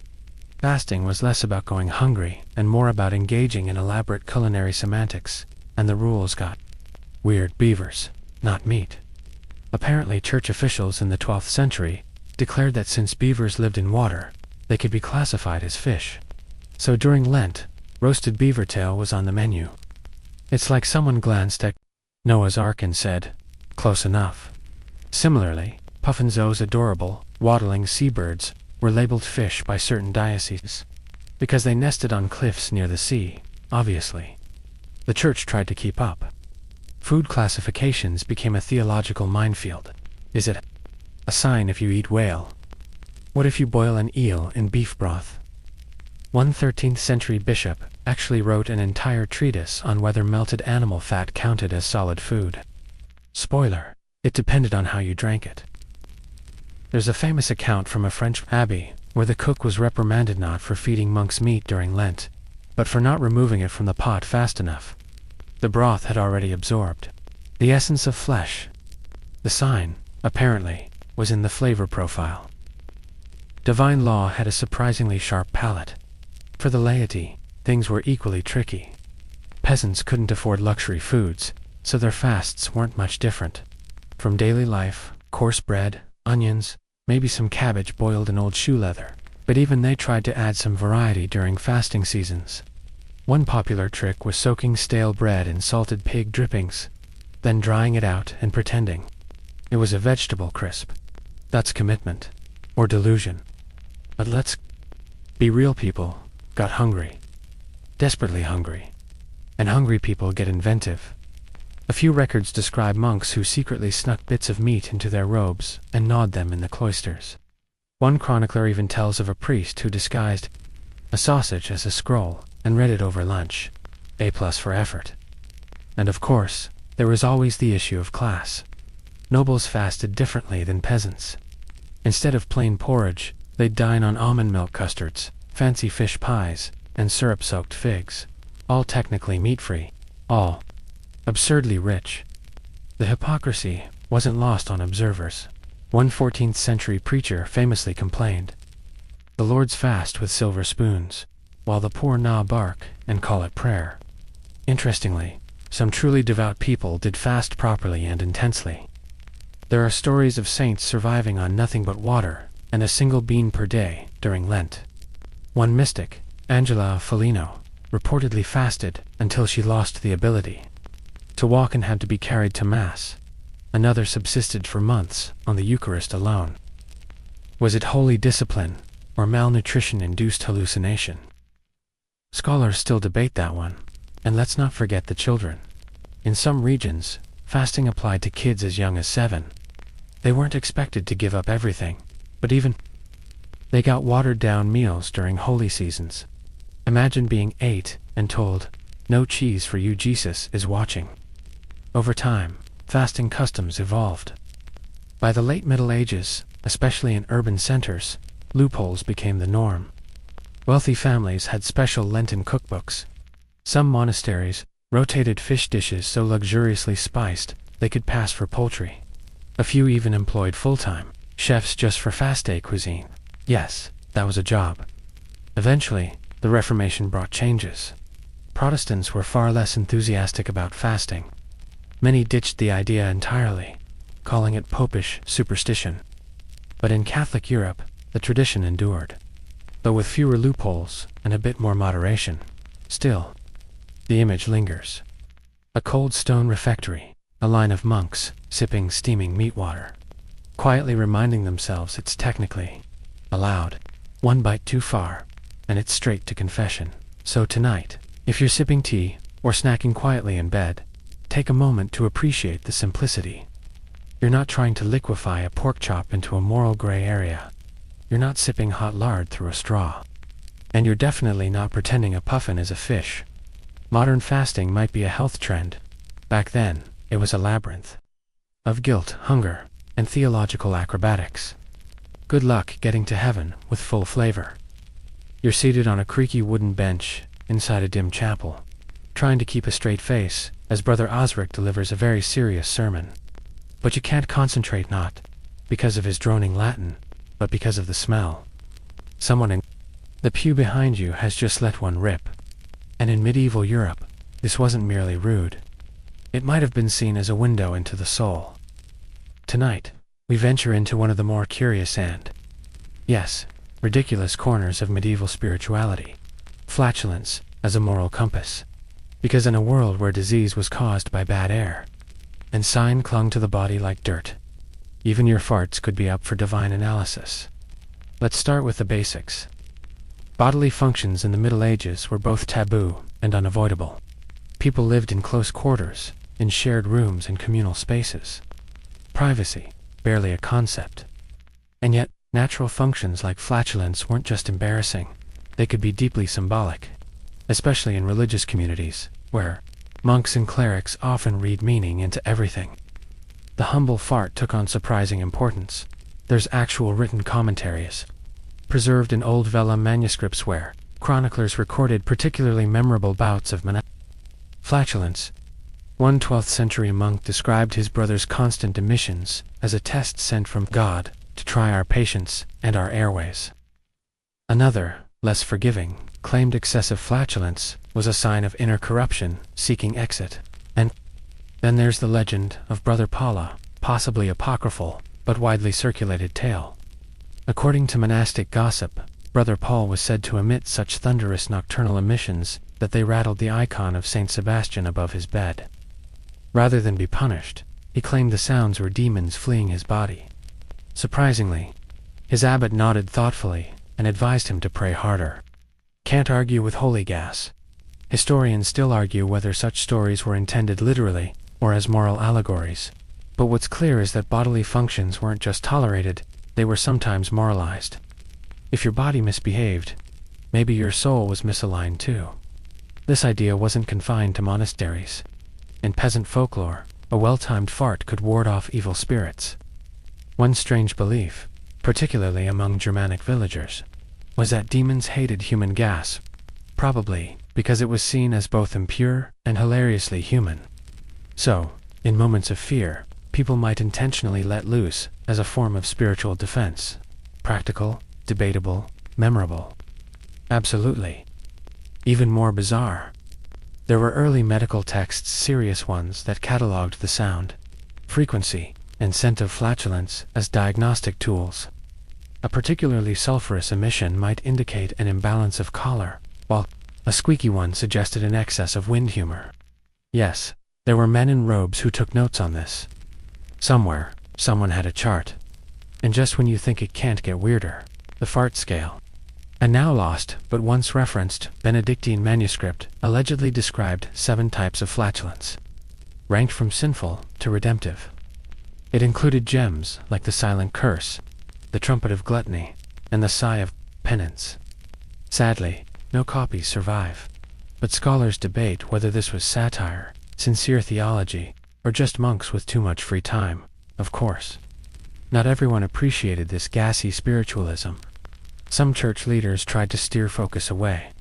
Fasting was less about going hungry and more about engaging in elaborate culinary semantics, and the rules got weird. Beavers, not meat. Apparently church officials in the 12th century declared that since beavers lived in water, they could be classified as fish. So during Lent, roasted beaver tail was on the menu. It's like someone glanced at Noah's Ark and said, "Close enough." Similarly, Puffinzo's adorable, waddling seabirds were labeled fish by certain dioceses, because they nested on cliffs near the sea, obviously. The church tried to keep up. Food classifications became a theological minefield. Is it a sign if you eat whale? What if you boil an eel in beef broth? One 13th century bishop actually wrote an entire treatise on whether melted animal fat counted as solid food. Spoiler, it depended on how you drank it. There's a famous account from a French abbey where the cook was reprimanded not for feeding monks meat during Lent, but for not removing it from the pot fast enough. The broth had already absorbed the essence of flesh. The sign, apparently, was in the flavor profile. Divine law had a surprisingly sharp palate. For the laity, things were equally tricky. Peasants couldn't afford luxury foods, so their fasts weren't much different. From daily life, coarse bread, onions, maybe some cabbage boiled in old shoe leather, but even they tried to add some variety during fasting seasons. One popular trick was soaking stale bread in salted pig drippings, then drying it out and pretending it was a vegetable crisp. That's commitment. Or delusion. But let's be real, people got hungry. Desperately hungry. And hungry people get inventive. A few records describe monks who secretly snuck bits of meat into their robes and gnawed them in the cloisters. One chronicler even tells of a priest who disguised a sausage as a scroll and read it over lunch. A+ for effort. And of course, there was always the issue of class. Nobles fasted differently than peasants. Instead of plain porridge, they'd dine on almond milk custards, fancy fish pies, and syrup-soaked figs. All technically meat-free. All absurdly rich. The hypocrisy wasn't lost on observers. One 14th-century preacher famously complained, "The Lord's fast with silver spoons, while the poor gnaw bark and call it prayer." Interestingly, some truly devout people did fast properly and intensely. There are stories of saints surviving on nothing but water and a single bean per day during Lent. One mystic, Angela Foligno, reportedly fasted until she lost the ability to walk and had to be carried to Mass. Another subsisted for months on the Eucharist alone. Was it holy discipline or malnutrition-induced hallucination? Scholars still debate that one, and let's not forget the children. In some regions, fasting applied to kids as young as 7. They weren't expected to give up everything, but even they got watered-down meals during holy seasons. Imagine being 8 and told, "No cheese for you, Jesus is watching." Over time, fasting customs evolved. By the late Middle Ages, especially in urban centers, loopholes became the norm. Wealthy families had special Lenten cookbooks. Some monasteries rotated fish dishes so luxuriously spiced they could pass for poultry. A few even employed full-time chefs just for fast day cuisine. Yes, that was a job. Eventually, the Reformation brought changes. Protestants were far less enthusiastic about fasting. Many ditched the idea entirely, calling it popish superstition. But in Catholic Europe, the tradition endured. Though with fewer loopholes and a bit more moderation. Still, the image lingers. A cold stone refectory, a line of monks sipping steaming meat water, quietly reminding themselves it's technically allowed. One bite too far, and it's straight to confession. So tonight, if you're sipping tea or snacking quietly in bed, take a moment to appreciate the simplicity. You're not trying to liquefy a pork chop into a moral gray area. You're not sipping hot lard through a straw. And you're definitely not pretending a puffin is a fish. Modern fasting might be a health trend. Back then, it was a labyrinth of guilt, hunger, and theological acrobatics. Good luck getting to heaven with full flavor. You're seated on a creaky wooden bench inside a dim chapel, trying to keep a straight face as Brother Osric delivers a very serious sermon. But you can't concentrate, not because of his droning Latin, but because of the smell. Someone in the pew behind you has just let one rip. And in medieval Europe, this wasn't merely rude. It might have been seen as a window into the soul. Tonight, we venture into one of the more curious and, yes, ridiculous corners of medieval spirituality. Flatulence as a moral compass. Because in a world where disease was caused by bad air, and sign clung to the body like dirt, even your farts could be up for divine analysis. Let's start with the basics. Bodily functions in the Middle Ages were both taboo and unavoidable. People lived in close quarters, in shared rooms and communal spaces. Privacy, barely a concept. And yet, natural functions like flatulence weren't just embarrassing, they could be deeply symbolic, especially in religious communities, where monks and clerics often read meaning into everything. The humble fart took on surprising importance. There's actual written commentaries, preserved in old vellum manuscripts where chroniclers recorded particularly memorable bouts of flatulence. One 12th century monk described his brother's constant emissions as a test sent from God to try our patience and our airways. Another, less forgiving, claimed excessive flatulence was a sign of inner corruption seeking exit. And then there's the legend of Brother Paula, possibly apocryphal, but widely circulated tale. According to monastic gossip, Brother Paul was said to emit such thunderous nocturnal emissions that they rattled the icon of Saint Sebastian above his bed. Rather than be punished, he claimed the sounds were demons fleeing his body. Surprisingly, his abbot nodded thoughtfully and advised him to pray harder. Can't argue with holy gas. Historians still argue whether such stories were intended literally or as moral allegories. But what's clear is that bodily functions weren't just tolerated, they were sometimes moralized. If your body misbehaved, maybe your soul was misaligned too. This idea wasn't confined to monasteries. In peasant folklore, a well-timed fart could ward off evil spirits. One strange belief, particularly among Germanic villagers, was that demons hated human gas, probably because it was seen as both impure and hilariously human. So, in moments of fear, people might intentionally let loose as a form of spiritual defense. Practical, debatable, memorable. Absolutely. Even more bizarre. There were early medical texts, serious ones, that catalogued the sound, frequency, and scent of flatulence as diagnostic tools. A particularly sulfurous emission might indicate an imbalance of choler, while a squeaky one suggested an excess of wind humor. Yes, there were men in robes who took notes on this. Somewhere, someone had a chart. And just when you think it can't get weirder, the fart scale. A now lost, but once referenced, Benedictine manuscript allegedly described 7 types of flatulence, ranked from sinful to redemptive. It included gems like the silent curse, the trumpet of gluttony, and the sigh of penance. Sadly, no copies survive, but scholars debate whether this was satire, sincere theology, or just monks with too much free time. Of course, not everyone appreciated this gassy spiritualism. Some church leaders tried to steer focus away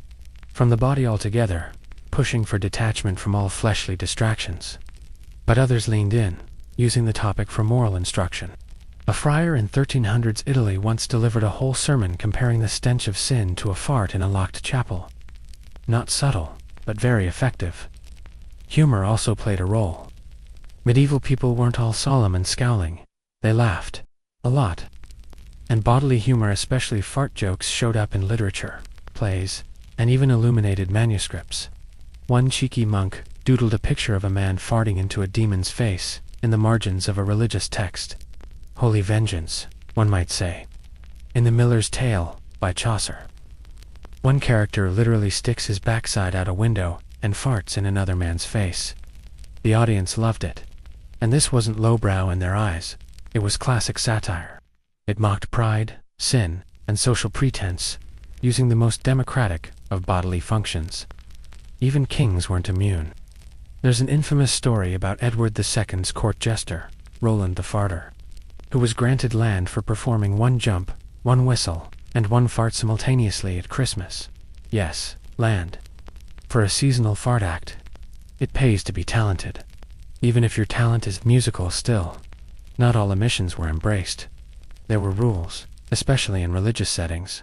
from the body altogether, pushing for detachment from all fleshly distractions. But others leaned in, using the topic for moral instruction. A friar in 1300s Italy once delivered a whole sermon comparing the stench of sin to a fart in a locked chapel. Not subtle, but very effective. Humor also played a role. Medieval people weren't all solemn and scowling. They laughed. A lot. And bodily humor, especially fart jokes, showed up in literature, plays, and even illuminated manuscripts. One cheeky monk doodled a picture of a man farting into a demon's face in the margins of a religious text. Holy vengeance, one might say. In The Miller's Tale, by Chaucer, one character literally sticks his backside out a window and farts in another man's face. The audience loved it. And this wasn't lowbrow in their eyes. It was classic satire. It mocked pride, sin, and social pretense, using the most democratic of bodily functions. Even kings weren't immune. There's an infamous story about Edward II's court jester, Roland the Farter, who was granted land for performing 1 jump, 1 whistle, and 1 fart simultaneously at Christmas. Yes, land. For a seasonal fart act. It pays to be talented. Even if your talent is musical still. Not all emissions were embraced. There were rules, especially in religious settings.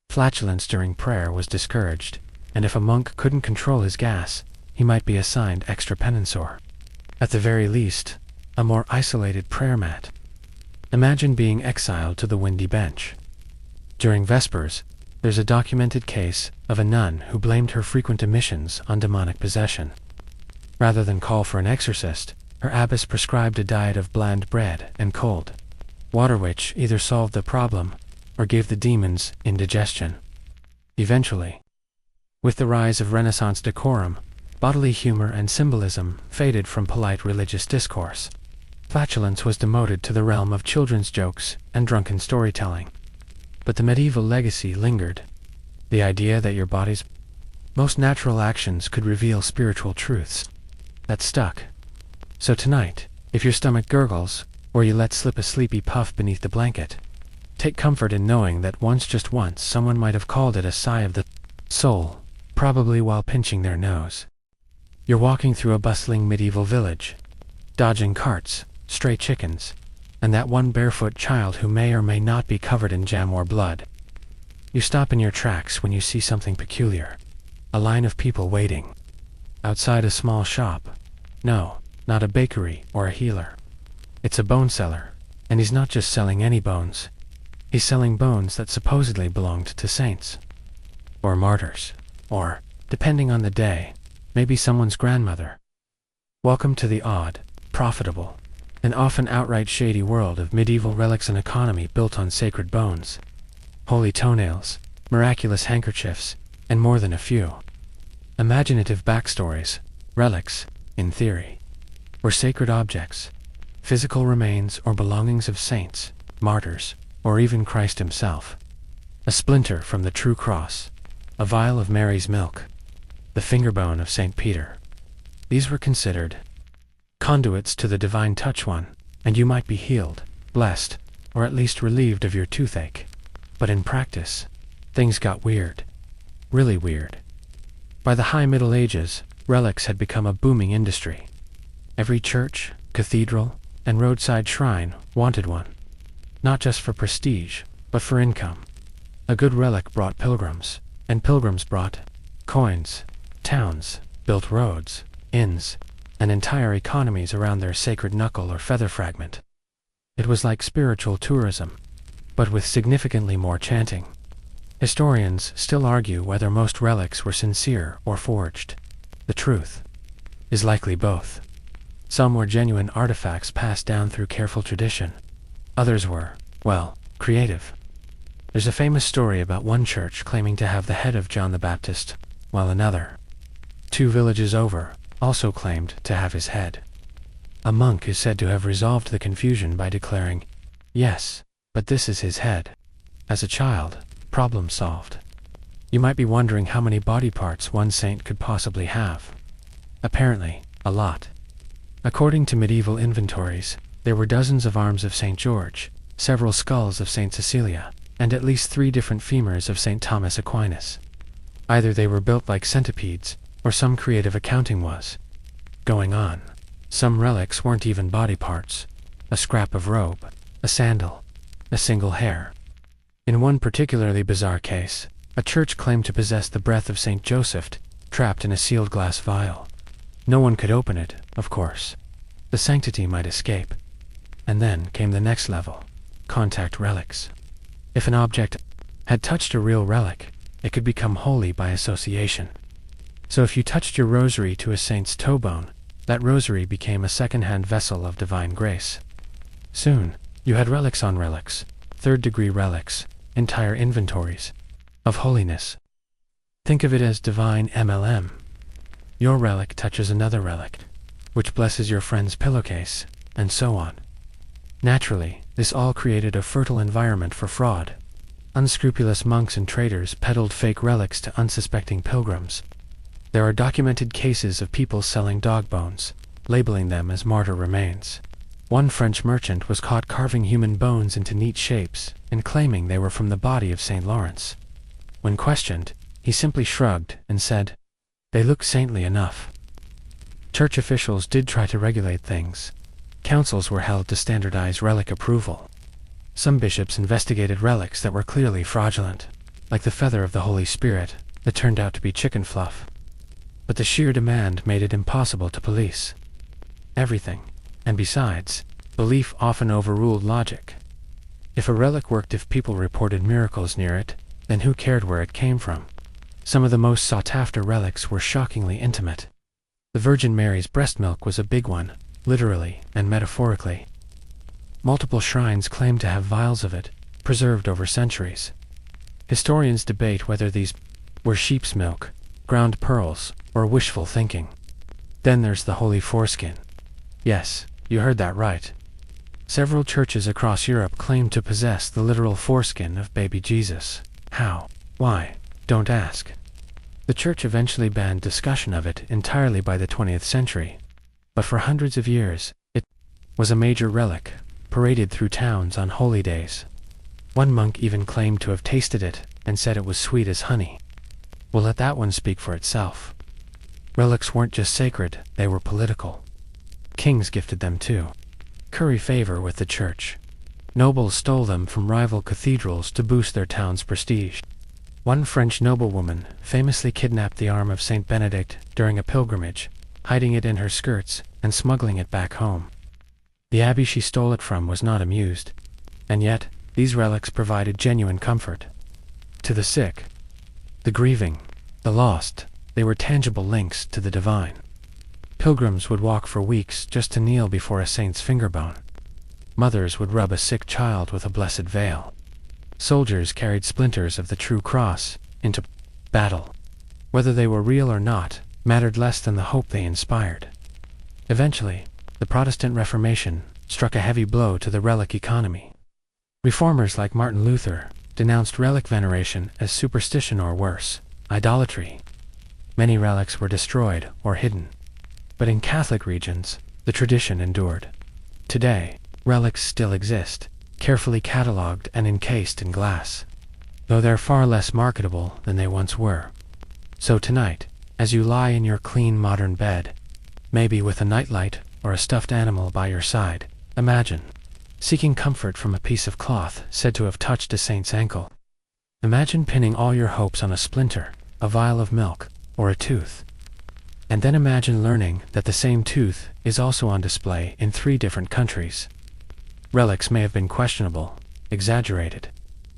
Flatulence during prayer was discouraged, and if a monk couldn't control his gas, he might be assigned extra penance or, at the very least, a more isolated prayer mat. Imagine being exiled to the windy bench. During Vespers, there's a documented case of a nun who blamed her frequent emissions on demonic possession. Rather than call for an exorcist, her abbess prescribed a diet of bland bread and cold water, which either solved the problem or gave the demons indigestion. Eventually, with the rise of Renaissance decorum, bodily humor and symbolism faded from polite religious discourse. Flatulence was demoted to the realm of children's jokes and drunken storytelling. But the medieval legacy lingered. The idea that your body's most natural actions could reveal spiritual truths. That stuck. So tonight, if your stomach gurgles, or you let slip a sleepy puff beneath the blanket, take comfort in knowing that just once, someone might have called it a sigh of the soul, probably while pinching their nose. You're walking through a bustling medieval village, dodging carts, stray chickens, and that one barefoot child who may or may not be covered in jam or blood. You stop in your tracks when you see something peculiar. A line of people waiting. Outside a small shop. No, not a bakery or a healer. It's a bone seller, and he's not just selling any bones. He's selling bones that supposedly belonged to saints. Or martyrs. Or, depending on the day, maybe someone's grandmother. Welcome to the odd, profitable, and often outright shady world of medieval relics, an economy built on sacred bones, holy toenails, miraculous handkerchiefs, and more than a few. Imaginative backstories. Relics, in theory, were sacred objects, physical remains or belongings of saints, martyrs, or even Christ himself. A splinter from the true cross, a vial of Mary's milk, the fingerbone of St. Peter. These were considered conduits to the divine touch one, and you might be healed, blessed, or at least relieved of your toothache. But in practice, things got weird. Really weird. By the high Middle Ages, relics had become a booming industry. Every church, cathedral, and roadside shrine wanted one. Not just for prestige, but for income. A good relic brought pilgrims, and pilgrims brought coins. Towns built roads, inns, and entire economies around their sacred knuckle or feather fragment. It was like spiritual tourism, but with significantly more chanting. Historians still argue whether most relics were sincere or forged. The truth is likely both. Some were genuine artifacts passed down through careful tradition. Others were, well, creative. There's a famous story about one church claiming to have the head of John the Baptist, while another, 2 villages over, also claimed to have his head. A monk is said to have resolved the confusion by declaring, "Yes, but this is his head." As a child, problem solved. You might be wondering how many body parts one saint could possibly have. Apparently, a lot. According to medieval inventories, there were dozens of arms of St. George, several skulls of St. Cecilia, and at least 3 different femurs of St. Thomas Aquinas. Either they were built like centipedes, or some creative accounting was going on. Some relics weren't even body parts. A scrap of robe, a sandal, a single hair. In one particularly bizarre case, a church claimed to possess the breath of St. Joseph, trapped in a sealed glass vial. No one could open it, of course. The sanctity might escape. And then came the next level: contact relics. If an object had touched a real relic, it could become holy by association. So if you touched your rosary to a saint's toe bone, that rosary became a second-hand vessel of divine grace. Soon, you had relics on relics, third-degree relics, entire inventories of holiness. Think of it as divine MLM. Your relic touches another relic, which blesses your friend's pillowcase, and so on. Naturally, this all created a fertile environment for fraud. Unscrupulous monks and traders peddled fake relics to unsuspecting pilgrims. There are documented cases of people selling dog bones, labeling them as martyr remains. One French merchant was caught carving human bones into neat shapes and claiming they were from the body of St. Lawrence. When questioned, he simply shrugged and said, "They look saintly enough." Church officials did try to regulate things. Councils were held to standardize relic approval. Some bishops investigated relics that were clearly fraudulent, like the feather of the Holy Spirit that turned out to be chicken fluff. But the sheer demand made it impossible to police everything, and besides, belief often overruled logic. If a relic worked if people reported miracles near it, then who cared where it came from? Some of the most sought-after relics were shockingly intimate. The Virgin Mary's breast milk was a big one, literally and metaphorically. Multiple shrines claimed to have vials of it, preserved over centuries. Historians debate whether these were sheep's milk, ground pearls, or wishful thinking. Then there's the holy foreskin. Yes, you heard that right. Several churches across Europe claim to possess the literal foreskin of baby Jesus. How? Why? Don't ask. The church eventually banned discussion of it entirely by the 20th century. But for hundreds of years, it was a major relic, paraded through towns on holy days. One monk even claimed to have tasted it and said it was sweet as honey. We'll let that one speak for itself. Relics weren't just sacred, they were political. Kings gifted them too. curry favor with the church. Nobles stole them from rival cathedrals to boost their town's prestige. One French noblewoman famously kidnapped the arm of Saint Benedict during a pilgrimage, hiding it in her skirts and smuggling it back home. The abbey she stole it from was not amused, and yet these relics provided genuine comfort. To the sick, the grieving, the lost, they were tangible links to the divine. Pilgrims would walk for weeks just to kneel before a saint's fingerbone. Mothers would rub a sick child with a blessed veil. Soldiers carried splinters of the true cross into battle. Whether they were real or not mattered less than the hope they inspired. Eventually, the Protestant Reformation struck a heavy blow to the relic economy. Reformers like Martin Luther denounced relic veneration as superstition or worse, idolatry. Many relics were destroyed or hidden. But in Catholic regions, the tradition endured. Today, relics still exist, carefully catalogued and encased in glass, though they're far less marketable than they once were. So tonight, as you lie in your clean modern bed, maybe with a nightlight or a stuffed animal by your side, imagine seeking comfort from a piece of cloth said to have touched a saint's ankle. Imagine pinning all your hopes on a splinter, a vial of milk, or a tooth. And then imagine learning that the same tooth is also on display in 3 different countries. Relics may have been questionable, exaggerated,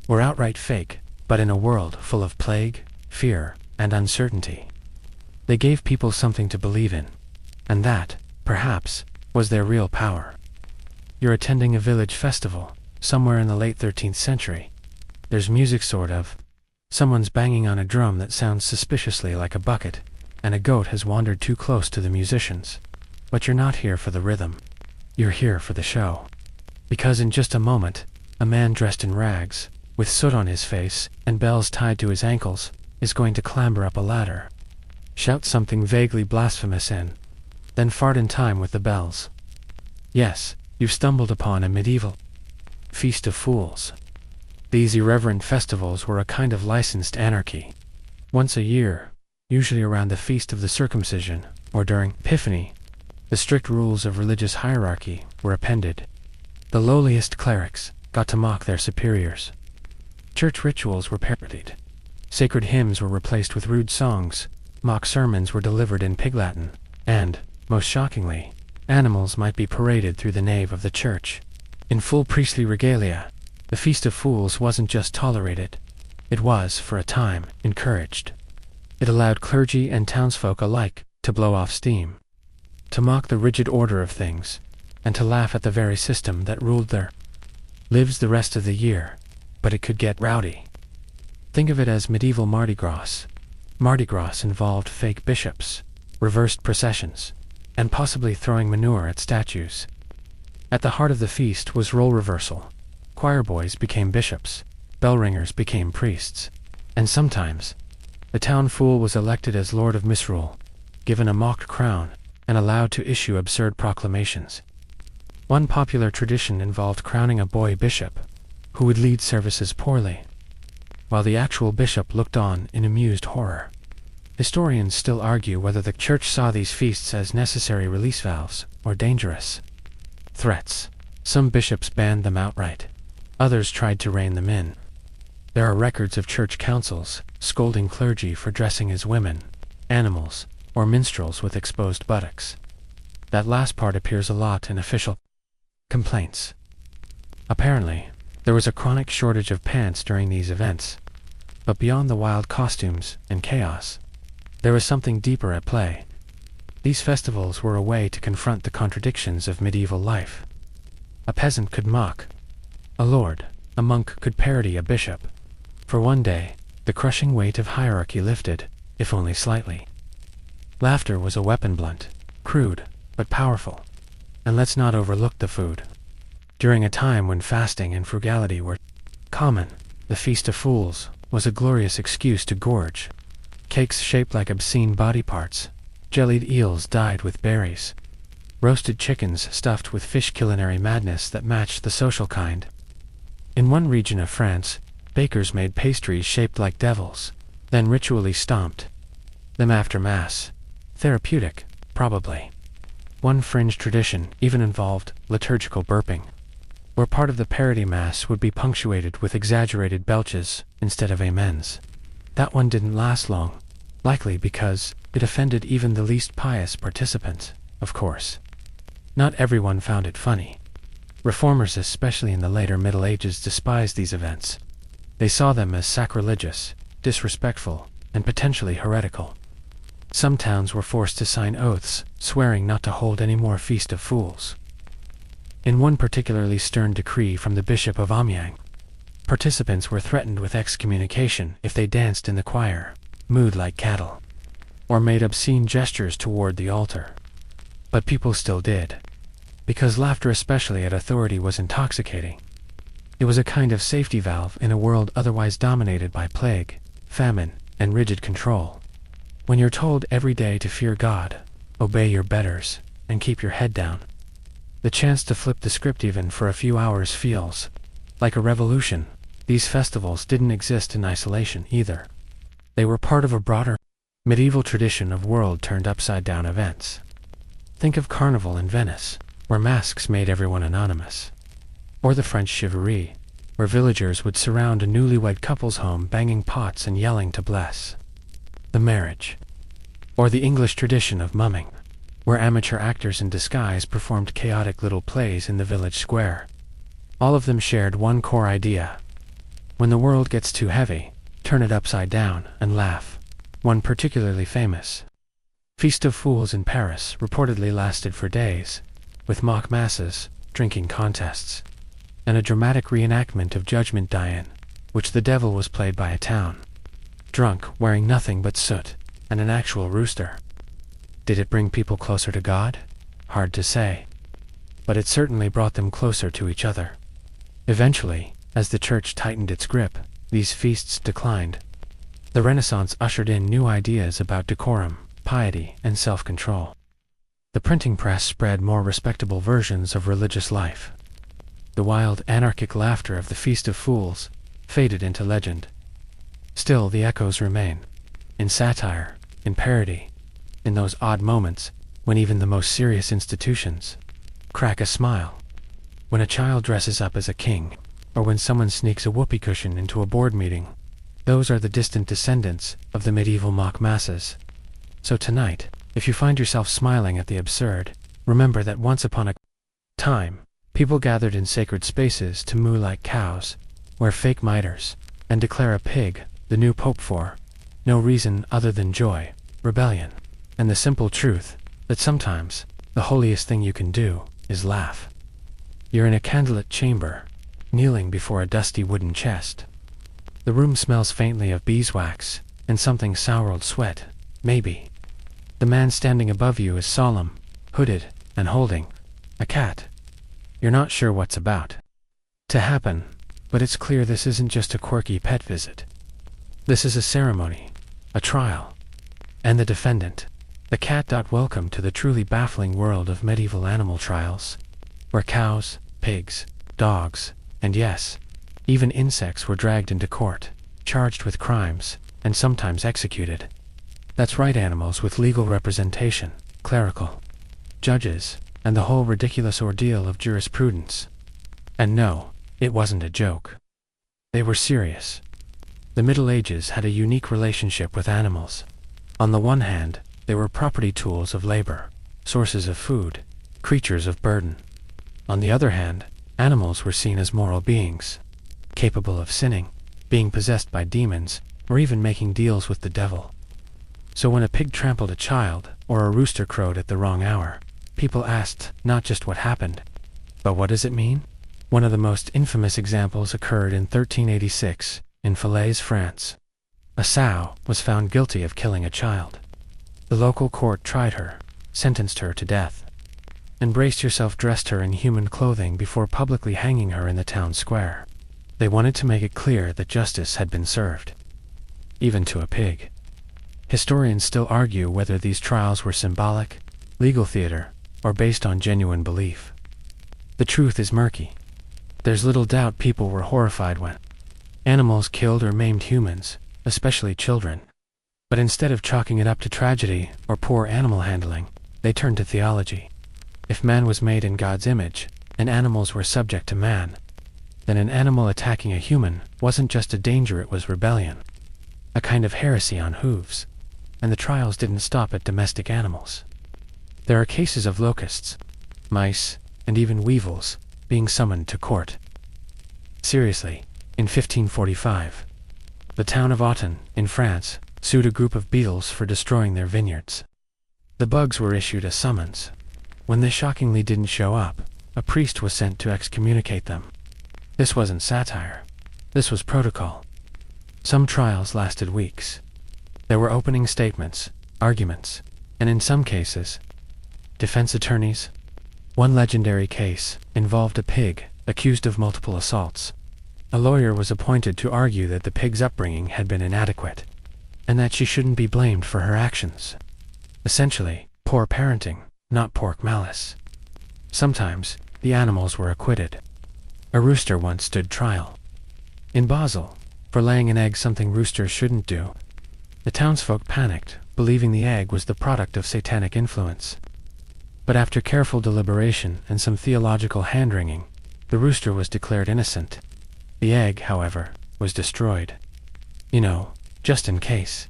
or outright fake, but in a world full of plague, fear, and uncertainty, they gave people something to believe in, and that, perhaps, was their real power. You're attending a village festival, somewhere in the late 13th century. There's music sort of. Someone's banging on a drum that sounds suspiciously like a bucket, and a goat has wandered too close to the musicians. But you're not here for the rhythm. You're here for the show. Because in just a moment, a man dressed in rags, with soot on his face and bells tied to his ankles, is going to clamber up a ladder, shout something vaguely blasphemous in, then fart in time with the bells. Yes, you've stumbled upon a medieval feast of fools. These irreverent festivals were a kind of licensed anarchy. Once a year, usually around the Feast of the Circumcision, or during Epiphany, the strict rules of religious hierarchy were appended. The lowliest clerics got to mock their superiors. Church rituals were parodied. Sacred hymns were replaced with rude songs, mock sermons were delivered in Pig Latin, and, most shockingly, animals might be paraded through the nave of the church. In full priestly regalia, the Feast of Fools wasn't just tolerated, it was, for a time, encouraged. It allowed clergy and townsfolk alike to blow off steam, to mock the rigid order of things, and to laugh at the very system that ruled their lives the rest of the year. But it could get rowdy. Think of it as medieval Mardi Gras. Mardi Gras involved fake bishops, reversed processions, and possibly throwing manure at statues. At the heart of the feast was role reversal. Choir boys became bishops, bell ringers became priests, and sometimes the town fool was elected as Lord of Misrule, given a mocked crown, and allowed to issue absurd proclamations. One popular tradition involved crowning a boy bishop, who would lead services poorly, while the actual bishop looked on in amused horror. Historians still argue whether the church saw these feasts as necessary release valves or dangerous threats. Some bishops banned them outright. Others tried to rein them in. There are records of church councils scolding clergy for dressing as women, animals, or minstrels with exposed buttocks. That last part appears a lot in official complaints. Apparently, there was a chronic shortage of pants during these events. But beyond the wild costumes and chaos, there was something deeper at play. These festivals were a way to confront the contradictions of medieval life. A peasant could mock a lord, a monk could parody a bishop. For one day, the crushing weight of hierarchy lifted, if only slightly. Laughter was a weapon, blunt, crude, but powerful. And let's not overlook the food. During a time when fasting and frugality were common, the Feast of Fools was a glorious excuse to gorge. Cakes shaped like obscene body parts, jellied eels dyed with berries, roasted chickens stuffed with fish, culinary madness that matched the social kind. In one region of France, bakers made pastries shaped like devils, then ritually stomped them after Mass. Therapeutic, probably. One fringe tradition even involved liturgical burping, where part of the parody mass would be punctuated with exaggerated belches instead of amens. That one didn't last long, likely because it offended even the least pious participants, of course. Not everyone found it funny. Reformers, especially in the later Middle Ages, despised these events. They saw them as sacrilegious, disrespectful, and potentially heretical. Some towns were forced to sign oaths, swearing not to hold any more Feast of Fools. In one particularly stern decree from the Bishop of Amiens, participants were threatened with excommunication if they danced in the choir, mooed like cattle, or made obscene gestures toward the altar. But people still did, because laughter, especially at authority, was intoxicating. It was a kind of safety valve in a world otherwise dominated by plague, famine, and rigid control. When you're told every day to fear God, obey your betters, and keep your head down, the chance to flip the script even for a few hours feels like a revolution. These festivals didn't exist in isolation either. They were part of a broader medieval tradition of world-turned-upside-down events. Think of Carnival in Venice, where masks made everyone anonymous. Or the French Chivalry, where villagers would surround a newlywed couple's home banging pots and yelling to bless the marriage. Or the English tradition of mumming, where amateur actors in disguise performed chaotic little plays in the village square. All of them shared one core idea. When the world gets too heavy, turn it upside down and laugh. One particularly famous Feast of Fools in Paris reportedly lasted for days, with mock masses, drinking contests, and a dramatic reenactment of Judgment Day, which the devil was played by a town drunk, wearing nothing but soot, and an actual rooster. Did it bring people closer to God? Hard to say. But it certainly brought them closer to each other. Eventually, as the church tightened its grip, these feasts declined. The Renaissance ushered in new ideas about decorum, piety, and self-control. The printing press spread more respectable versions of religious life. The wild, anarchic laughter of the Feast of Fools faded into legend. Still, the echoes remain. In satire, in parody, in those odd moments when even the most serious institutions crack a smile. When a child dresses up as a king, or when someone sneaks a whoopee cushion into a board meeting, those are the distant descendants of the medieval mock masses. So tonight, if you find yourself smiling at the absurd, remember that once upon a time, people gathered in sacred spaces to moo like cows, wear fake mitres, and declare a pig the new pope for no reason other than joy, rebellion, and the simple truth that sometimes the holiest thing you can do is laugh. You're in a candlelit chamber, kneeling before a dusty wooden chest. The room smells faintly of beeswax and something sour sweat, maybe. The man standing above you is solemn, hooded, and holding a cat. You're not sure what's about to happen, but it's clear this isn't just a quirky pet visit. This is a ceremony, a trial, and the defendant, the cat. Welcome to the truly baffling world of medieval animal trials, where cows, pigs, dogs, and yes, even insects were dragged into court, charged with crimes, and sometimes executed. That's right, animals with legal representation, clerical judges, and the whole ridiculous ordeal of jurisprudence. And no, it wasn't a joke. They were serious. The Middle Ages had a unique relationship with animals. On the one hand, they were property tools of labor, sources of food, creatures of burden. On the other hand, animals were seen as moral beings, capable of sinning, being possessed by demons, or even making deals with the devil. So when a pig trampled a child, or a rooster crowed at the wrong hour, people asked not just what happened, but what does it mean? One of the most infamous examples occurred in 1386, in Falaise, France. A sow was found guilty of killing a child. The local court tried her, sentenced her to death, and brace yourself, dressed her in human clothing before publicly hanging her in the town square. They wanted to make it clear that justice had been served, even to a pig. Historians still argue whether these trials were symbolic, legal theater, or based on genuine belief. The truth is murky. There's little doubt people were horrified when animals killed or maimed humans, especially children. But instead of chalking it up to tragedy or poor animal handling, they turned to theology. If man was made in God's image, and animals were subject to man, then an animal attacking a human wasn't just a danger, it was rebellion. A kind of heresy on hooves. And the trials didn't stop at domestic animals. There are cases of locusts, mice, and even weevils being summoned to court. Seriously, in 1545, the town of Autun, in France, sued a group of beetles for destroying their vineyards. The bugs were issued a summons. When they shockingly didn't show up, a priest was sent to excommunicate them. This wasn't satire. This was protocol. Some trials lasted weeks. There were opening statements, arguments, and in some cases, defense attorneys. One legendary case involved a pig accused of multiple assaults. A lawyer was appointed to argue that the pig's upbringing had been inadequate, and that she shouldn't be blamed for her actions. Essentially, poor parenting, not pork malice. Sometimes, the animals were acquitted. A rooster once stood trial. In Basel, for laying an egg, something roosters shouldn't do, the townsfolk panicked, believing the egg was the product of satanic influence. But after careful deliberation and some theological hand-wringing, the rooster was declared innocent. The egg, however, was destroyed. Just in case.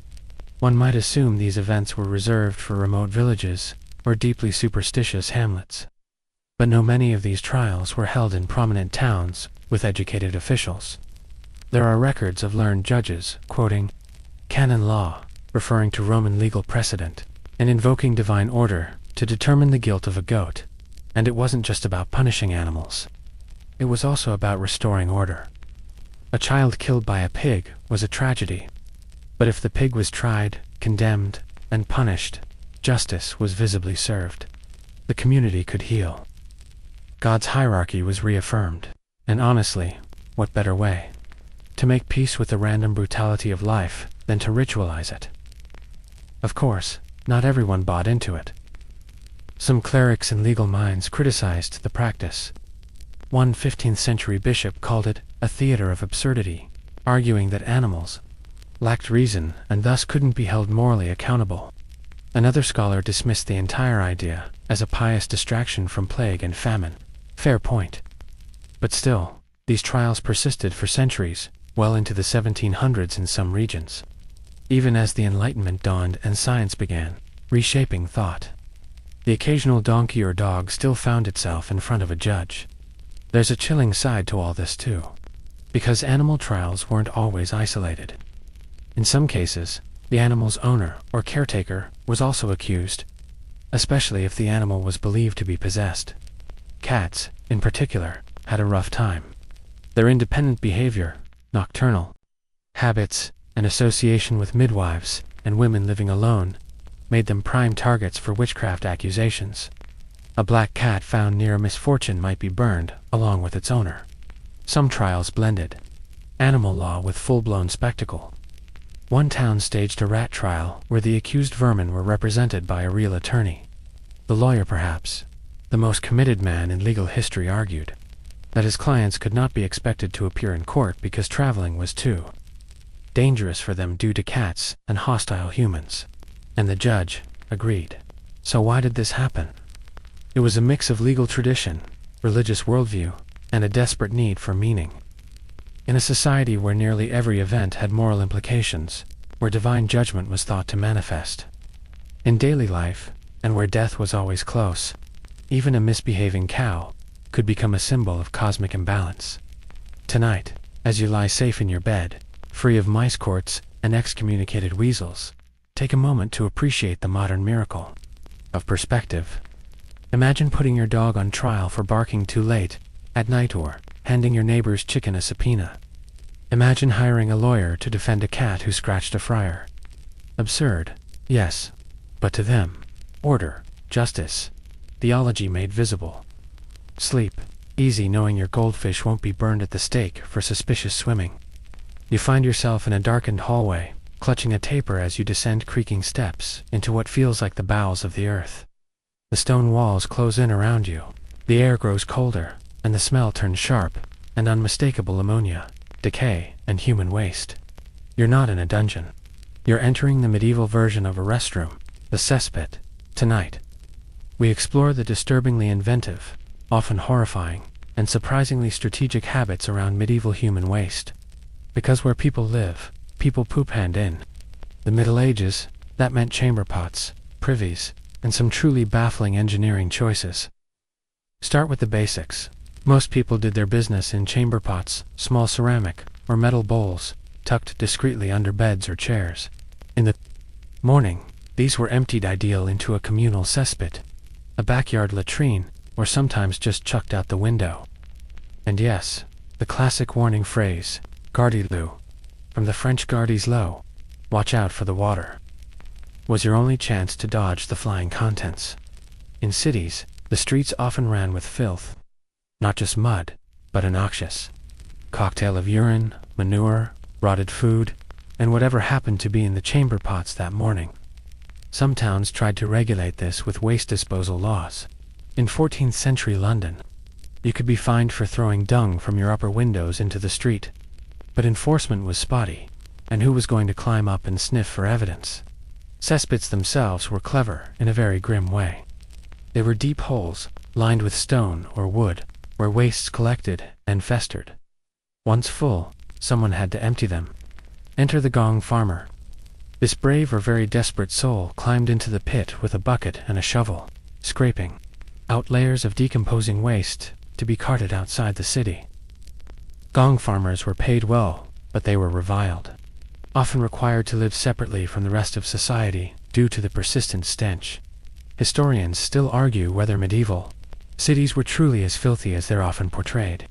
One might assume these events were reserved for remote villages or deeply superstitious hamlets. But no, many of these trials were held in prominent towns with educated officials. There are records of learned judges quoting canon law, referring to Roman legal precedent, and invoking divine order to determine the guilt of a goat. And it wasn't just about punishing animals. It was also about restoring order. A child killed by a pig was a tragedy. But if the pig was tried, condemned, and punished, justice was visibly served. The community could heal. God's hierarchy was reaffirmed. And honestly, what better way to make peace with the random brutality of life than to ritualize it? Of course, not everyone bought into it. Some clerics and legal minds criticized the practice. One 15th century bishop called it a theater of absurdity, arguing that animals lacked reason and thus couldn't be held morally accountable. Another scholar dismissed the entire idea as a pious distraction from plague and famine. Fair point. But still, these trials persisted for centuries, well into the 1700s in some regions. Even as the Enlightenment dawned and science began reshaping thought, the occasional donkey or dog still found itself in front of a judge. There's a chilling side to all this too, because animal trials weren't always isolated. In some cases, the animal's owner or caretaker was also accused, especially if the animal was believed to be possessed. Cats, in particular, had a rough time. Their independent behavior, nocturnal habits, and association with midwives and women living alone made them prime targets for witchcraft accusations. A black cat found near a misfortune might be burned along with its owner. Some trials blended animal law with full-blown spectacle. One town staged a rat trial where the accused vermin were represented by a real attorney. The lawyer, perhaps the most committed man in legal history, argued that his clients could not be expected to appear in court because traveling was too dangerous for them due to cats and hostile humans. And the judge agreed. So why did this happen? It was a mix of legal tradition, religious worldview, and a desperate need for meaning. In a society where nearly every event had moral implications, where divine judgment was thought to manifest in daily life, and where death was always close, even a misbehaving cow could become a symbol of cosmic imbalance. Tonight, as you lie safe in your bed, free of mice courts and excommunicated weasels, take a moment to appreciate the modern miracle of perspective. Imagine putting your dog on trial for barking too late at night or handing your neighbor's chicken a subpoena. Imagine hiring a lawyer to defend a cat who scratched a friar. Absurd, yes, but to them, order, justice, theology made visible. Sleep easy knowing your goldfish won't be burned at the stake for suspicious swimming. You find yourself in a darkened hallway, clutching a taper as you descend creaking steps into what feels like the bowels of the earth. The stone walls close in around you, the air grows colder, and the smell turns sharp and unmistakable: ammonia, decay, and human waste. You're not in a dungeon. You're entering the medieval version of a restroom, the cesspit, tonight. We explore the disturbingly inventive, often horrifying, and surprisingly strategic habits around medieval human waste. Because where people live, people poop hand in. The Middle Ages, that meant chamber pots, privies, and some truly baffling engineering choices. Start with the basics. Most people did their business in chamber pots, small ceramic or metal bowls, tucked discreetly under beds or chairs. In the morning, these were emptied ideal into a communal cesspit, a backyard latrine, or sometimes just chucked out the window. And yes, the classic warning phrase, garde l'eau, from the French gardes l'eau, watch out for the water, was your only chance to dodge the flying contents. In cities, the streets often ran with filth. Not just mud, but a noxious cocktail of urine, manure, rotted food, and whatever happened to be in the chamber pots that morning. Some towns tried to regulate this with waste disposal laws. In 14th century London, you could be fined for throwing dung from your upper windows into the street. But enforcement was spotty, and who was going to climb up and sniff for evidence? Cesspits themselves were clever in a very grim way. They were deep holes, lined with stone or wood, where wastes collected and festered. Once full, someone had to empty them. Enter the gong farmer. This brave or very desperate soul climbed into the pit with a bucket and a shovel, scraping out layers of decomposing waste to be carted outside the city. Gong farmers were paid well, but they were reviled, often required to live separately from the rest of society due to the persistent stench. Historians still argue whether medieval cities were truly as filthy as they're often portrayed.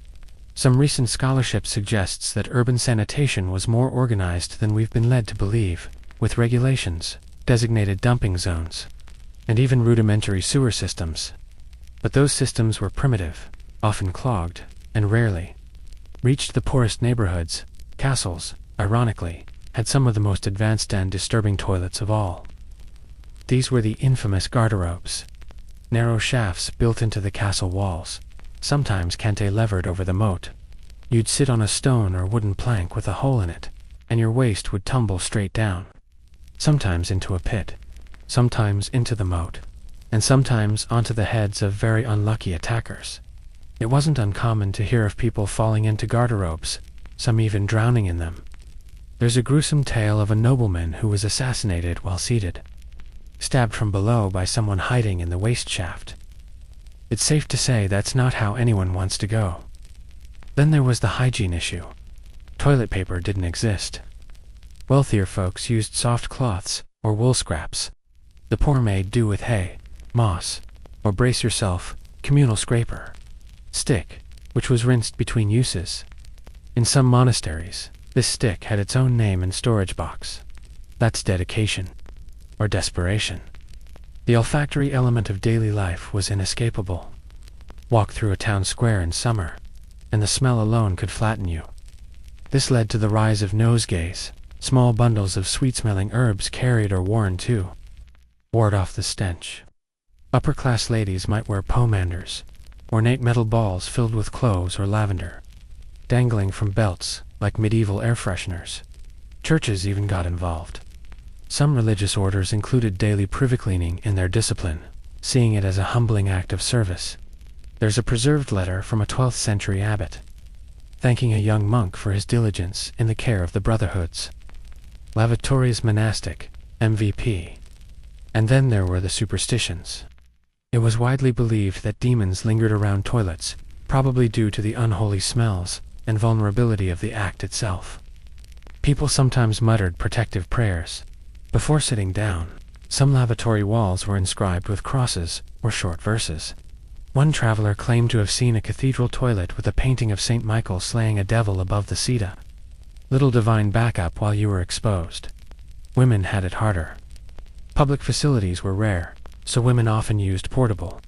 Some recent scholarship suggests that urban sanitation was more organized than we've been led to believe, with regulations, designated dumping zones, and even rudimentary sewer systems. But those systems were primitive, often clogged, and rarely reached the poorest neighborhoods. Castles, ironically, had some of the most advanced and disturbing toilets of all. These were the infamous garderobes, narrow shafts built into the castle walls, sometimes cantilevered over the moat. You'd sit on a stone or wooden plank with a hole in it, and your waste would tumble straight down, sometimes into a pit, sometimes into the moat, and sometimes onto the heads of very unlucky attackers. It wasn't uncommon to hear of people falling into garderobes, some even drowning in them. There's a gruesome tale of a nobleman who was assassinated while seated, stabbed from below by someone hiding in the waste shaft. It's safe to say that's not how anyone wants to go. Then there was the hygiene issue. Toilet paper didn't exist. Wealthier folks used soft cloths or wool scraps. The poor made do with hay, moss, or brace yourself, communal scraper stick, which was rinsed between uses. In some monasteries, this stick had its own name and storage box. That's dedication, or desperation. The olfactory element of daily life was inescapable. Walk through a town square in summer, and the smell alone could flatten you. This led to the rise of nosegays, small bundles of sweet-smelling herbs carried or worn to ward off the stench. Upper-class ladies might wear pomanders, ornate metal balls filled with cloves or lavender, dangling from belts like medieval air fresheners. Churches even got involved. Some religious orders included daily privy cleaning in their discipline, seeing it as a humbling act of service. There's a preserved letter from a 12th century abbot, thanking a young monk for his diligence in the care of the brotherhoods. Lavatories monastic, MVP. And then there were the superstitions. It was widely believed that demons lingered around toilets, probably due to the unholy smells and vulnerability of the act itself. People sometimes muttered protective prayers before sitting down. Some lavatory walls were inscribed with crosses or short verses. One traveler claimed to have seen a cathedral toilet with a painting of St. Michael slaying a devil above the Sita. Little divine backup while you were exposed. Women had it harder. Public facilities were rare, so women often used portable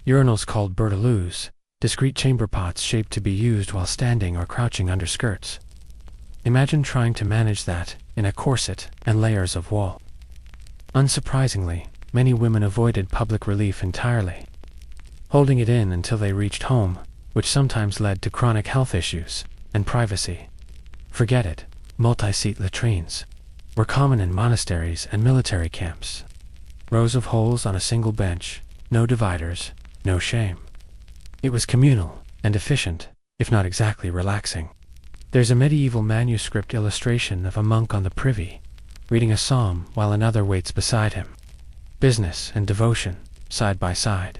urinals called berteloos, discreet chamber pots shaped to be used while standing or crouching under skirts. Imagine trying to manage that in a corset and layers of wool. Unsurprisingly, many women avoided public relief entirely, holding it in until they reached home, which sometimes led to chronic health issues and privacy. Forget it, multi-seat latrines were common in monasteries and military camps. Rows of holes on a single bench, No dividers, no shame. It was communal and efficient, if not exactly relaxing. There's a medieval manuscript illustration of a monk on the privy, reading a psalm while another waits beside him. Business and devotion, side by side.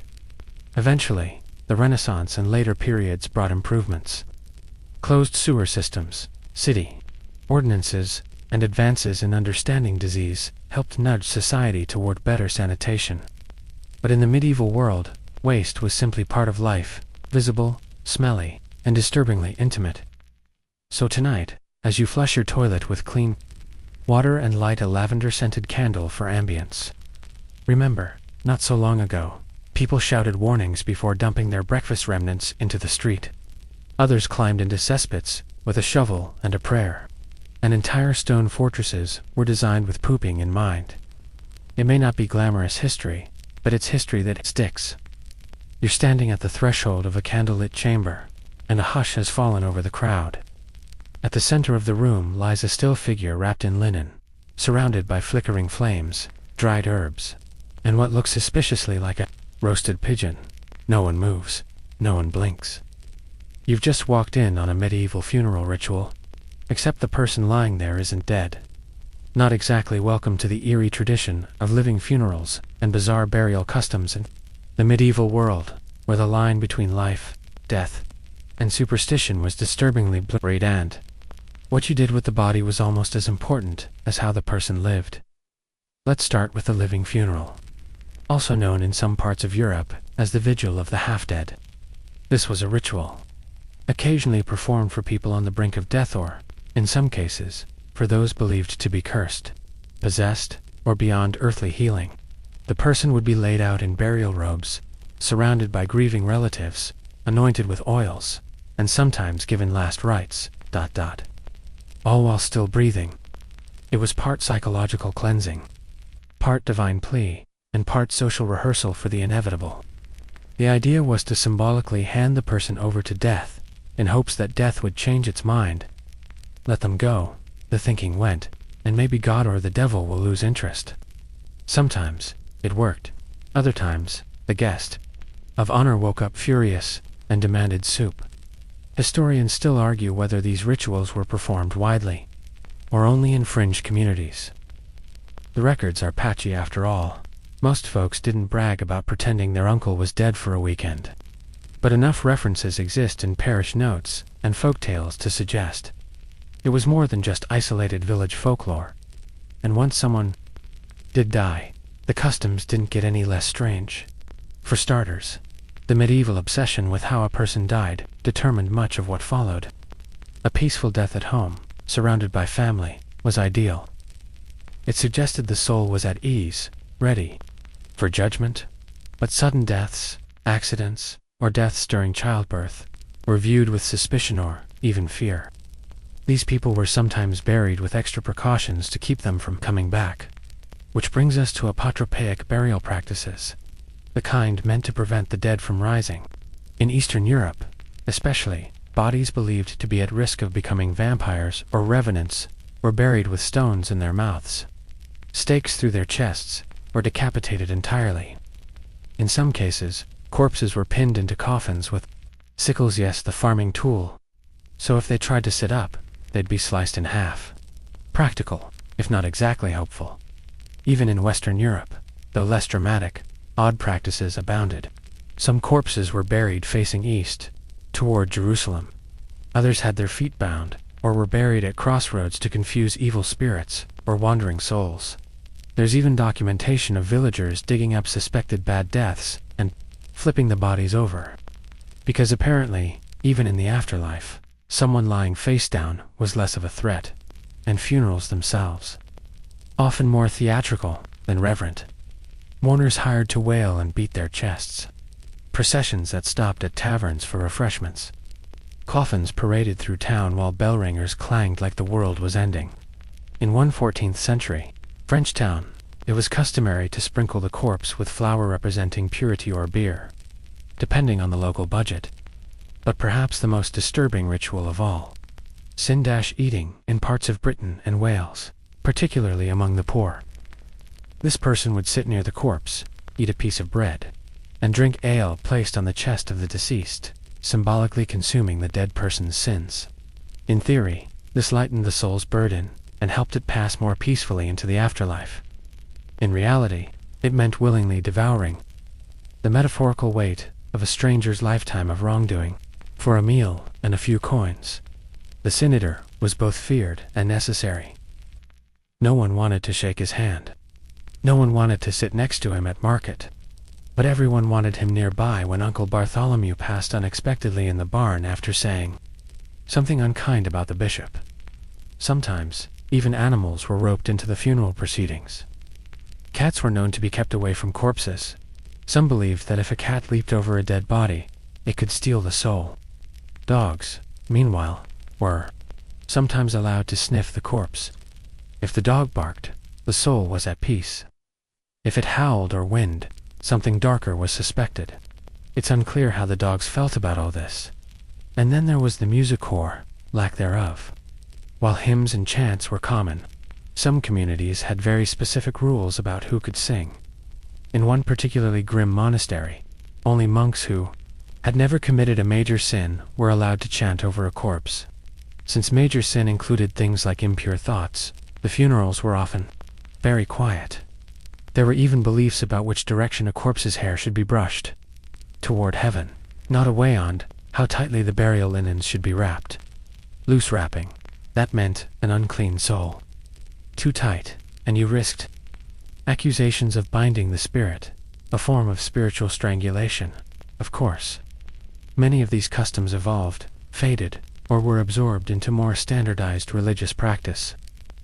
Eventually, the Renaissance and later periods brought improvements. Closed sewer systems, city ordinances, and advances in understanding disease helped nudge society toward better sanitation. But in the medieval world, waste was simply part of life, visible, smelly, and disturbingly intimate. So tonight, as you flush your toilet with clean water and light a lavender-scented candle for ambience, remember, not so long ago, people shouted warnings before dumping their breakfast remnants into the street. Others climbed into cesspits with a shovel and a prayer. And entire stone fortresses were designed with pooping in mind. It may not be glamorous history, but it's history that sticks. You're standing at the threshold of a candlelit chamber, and a hush has fallen over the crowd. At the center of the room lies a still figure wrapped in linen, surrounded by flickering flames, dried herbs, and what looks suspiciously like a roasted pigeon. No one moves, no one blinks. You've just walked in on a medieval funeral ritual, except the person lying there isn't dead. Not exactly welcome to the eerie tradition of living funerals and bizarre burial customs in the medieval world, where the line between life, death, and superstition was disturbingly blurred, and what you did with the body was almost as important as how the person lived. Let's start with the living funeral, also known in some parts of Europe as the Vigil of the Half-Dead. This was a ritual, occasionally performed for people on the brink of death or, in some cases, for those believed to be cursed, possessed, or beyond earthly healing. The person would be laid out in burial robes, surrounded by grieving relatives, anointed with oils, and sometimes given last rites, all while still breathing. It was part psychological cleansing, part divine plea, and part social rehearsal for the inevitable. The idea was to symbolically hand the person over to death, in hopes that death would change its mind. Let them go, the thinking went, and maybe God or the devil will lose interest. Sometimes, it worked. Other times, the guest of honor woke up furious and demanded soup. Historians still argue whether these rituals were performed widely, or only in fringe communities. The records are patchy after all. Most folks didn't brag about pretending their uncle was dead for a weekend. But enough references exist in parish notes and folk tales to suggest it was more than just isolated village folklore. And once someone did die, the customs didn't get any less strange. For starters, the medieval obsession with how a person died determined much of what followed. A peaceful death at home, surrounded by family, was ideal. It suggested the soul was at ease, ready for judgment. But sudden deaths, accidents, or deaths during childbirth were viewed with suspicion or even fear. These people were sometimes buried with extra precautions to keep them from coming back. Which brings us to apotropaic burial practices, the kind meant to prevent the dead from rising. In Eastern Europe, especially, bodies believed to be at risk of becoming vampires or revenants were buried with stones in their mouths, stakes through their chests, or decapitated entirely. In some cases, corpses were pinned into coffins with sickles, yes, the farming tool, so if they tried to sit up, they'd be sliced in half. Practical, if not exactly hopeful. Even in Western Europe, though less dramatic, odd practices abounded. Some corpses were buried facing east, toward Jerusalem. Others had their feet bound, or were buried at crossroads to confuse evil spirits or wandering souls. There's even documentation of villagers digging up suspected bad deaths and flipping the bodies over. Because apparently, even in the afterlife, someone lying face down was less of a threat, and funerals themselves, often more theatrical than reverent. Mourners hired to wail and beat their chests. Processions that stopped at taverns for refreshments. Coffins paraded through town while bell ringers clanged like the world was ending. In one 14th century French town, it was customary to sprinkle the corpse with flour representing purity or beer, depending on the local budget. But perhaps the most disturbing ritual of all, sin-eating in parts of Britain and Wales, particularly among the poor. This person would sit near the corpse, eat a piece of bread, and drink ale placed on the chest of the deceased, symbolically consuming the dead person's sins. In theory, this lightened the soul's burden and helped it pass more peacefully into the afterlife. In reality, it meant willingly devouring the metaphorical weight of a stranger's lifetime of wrongdoing for a meal and a few coins. The sin eater was both feared and necessary. No one wanted to shake his hand. No one wanted to sit next to him at market. But everyone wanted him nearby when Uncle Bartholomew passed unexpectedly in the barn after saying something unkind about the bishop. Sometimes, even animals were roped into the funeral proceedings. Cats were known to be kept away from corpses. Some believed that if a cat leaped over a dead body, it could steal the soul. Dogs, meanwhile, were sometimes allowed to sniff the corpse. If the dog barked, the soul was at peace. If it howled or whined, something darker was suspected. It's unclear how the dogs felt about all this. And then there was the music or lack thereof. While hymns and chants were common, some communities had very specific rules about who could sing. In one particularly grim monastery, only monks who had never committed a major sin were allowed to chant over a corpse. Since major sin included things like impure thoughts, the funerals were often very quiet. There were even beliefs about which direction a corpse's hair should be brushed. Toward heaven, not away on how tightly the burial linens should be wrapped. Loose wrapping, that meant an unclean soul. Too tight, and you risked accusations of binding the spirit, a form of spiritual strangulation, of course. Many of these customs evolved, faded, or were absorbed into more standardized religious practice.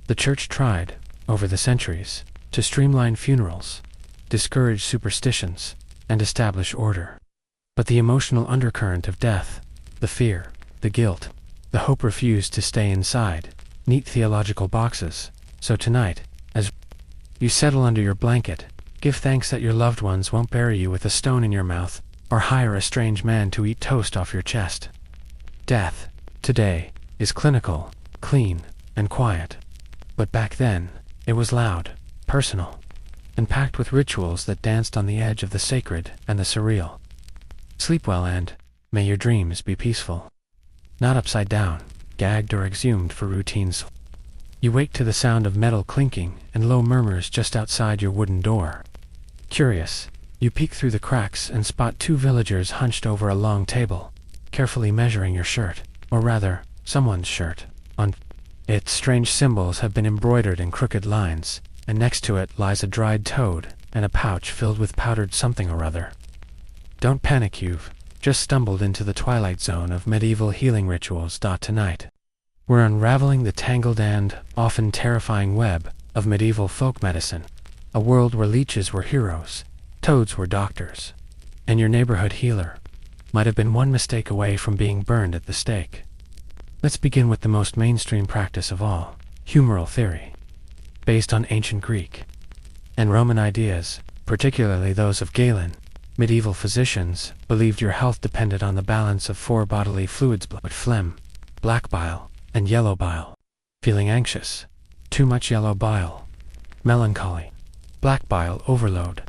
The church tried, over the centuries, to streamline funerals, discourage superstitions, and establish order. But the emotional undercurrent of death, the fear, the guilt, the hope refused to stay inside neat theological boxes. So tonight, as you settle under your blanket, give thanks that your loved ones won't bury you with a stone in your mouth or hire a strange man to eat toast off your chest. Death, today, is clinical, clean, and quiet. But back then, it was loud, personal, and packed with rituals that danced on the edge of the sacred and the surreal. Sleep well and may your dreams be peaceful. Not upside down, gagged or exhumed for routines. You wake to the sound of metal clinking and low murmurs just outside your wooden door. Curious, you peek through the cracks and spot two villagers hunched over a long table, carefully measuring your shirt, or rather, someone's shirt. On it, strange symbols have been embroidered in crooked lines, and next to it lies a dried toad and a pouch filled with powdered something or other. Don't panic, you've just stumbled into the twilight zone of medieval healing rituals. Tonight, we're unraveling the tangled and often terrifying web of medieval folk medicine, a world where leeches were heroes, toads were doctors, and your neighborhood healer might have been one mistake away from being burned at the stake. Let's begin with the most mainstream practice of all, humoral theory. Based on ancient Greek and Roman ideas, particularly those of Galen, medieval physicians believed your health depended on the balance of four bodily fluids: blood, phlegm, black bile, and yellow bile. Feeling anxious? Too much yellow bile. Melancholy? Black bile overload.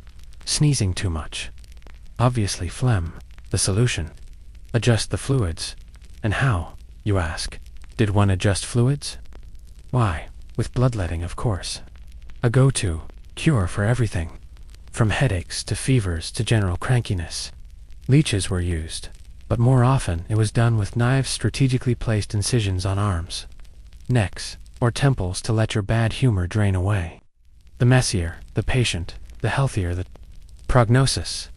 Sneezing too much? Obviously phlegm. The solution? Adjust the fluids. And how, you ask? Did one adjust fluids? Why, with bloodletting, of course. A go-to cure for everything, from headaches to fevers to general crankiness. Leeches were used, but more often it was done with knives strategically placed incisions on arms, necks, or temples to let your bad humor drain away. The messier the patient, the healthier the prognosis.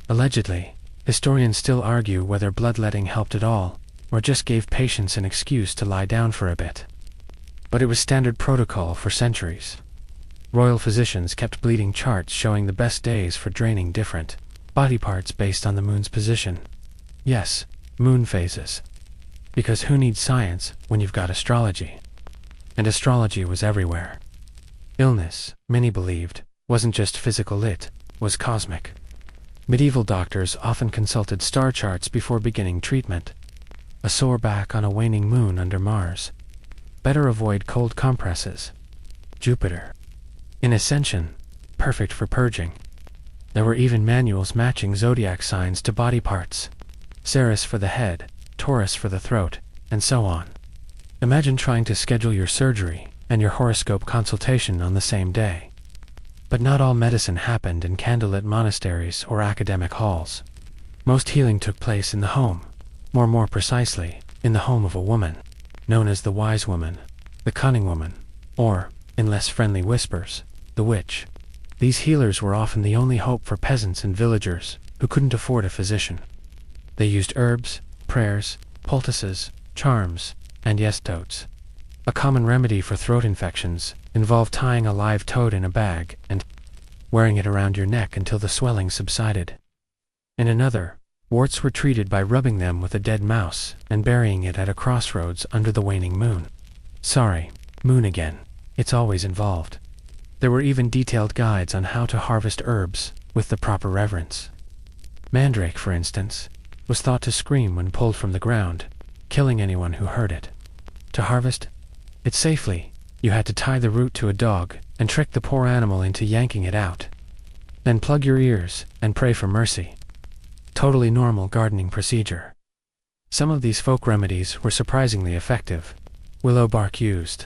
Allegedly, historians still argue whether bloodletting helped at all, or just gave patients an excuse to lie down for a bit. But it was standard protocol for centuries. Royal physicians kept bleeding charts showing the best days for draining different body parts based on the moon's position. Yes, moon phases. Because who needs science when you've got astrology? And astrology was everywhere. Illness, many believed, wasn't just physical, it was cosmic. Medieval doctors often consulted star charts before beginning treatment. A sore back on a waning moon under Mars. Better avoid cold compresses. Jupiter. In Ascension, perfect for purging. There were even manuals matching zodiac signs to body parts. Ceres for the head, Taurus for the throat, and so on. Imagine trying to schedule your surgery and your horoscope consultation on the same day. But not all medicine happened in candlelit monasteries or academic halls. Most healing took place in the home, more precisely, in the home of a woman, known as the wise woman, the cunning woman, or, in less friendly whispers, the witch. These healers were often the only hope for peasants and villagers who couldn't afford a physician. They used herbs, prayers, poultices, charms, and yestotes. A common remedy for throat infections involved tying a live toad in a bag and wearing it around your neck until the swelling subsided. In another, warts were treated by rubbing them with a dead mouse and burying it at a crossroads under the waning moon. Sorry, moon again. It's always involved. There were even detailed guides on how to harvest herbs with the proper reverence. Mandrake, for instance, was thought to scream when pulled from the ground, killing anyone who heard it. To harvest it safely, you had to tie the root to a dog and trick the poor animal into yanking it out. Then plug your ears and pray for mercy. Totally normal gardening procedure. Some of these folk remedies were surprisingly effective. Willow bark used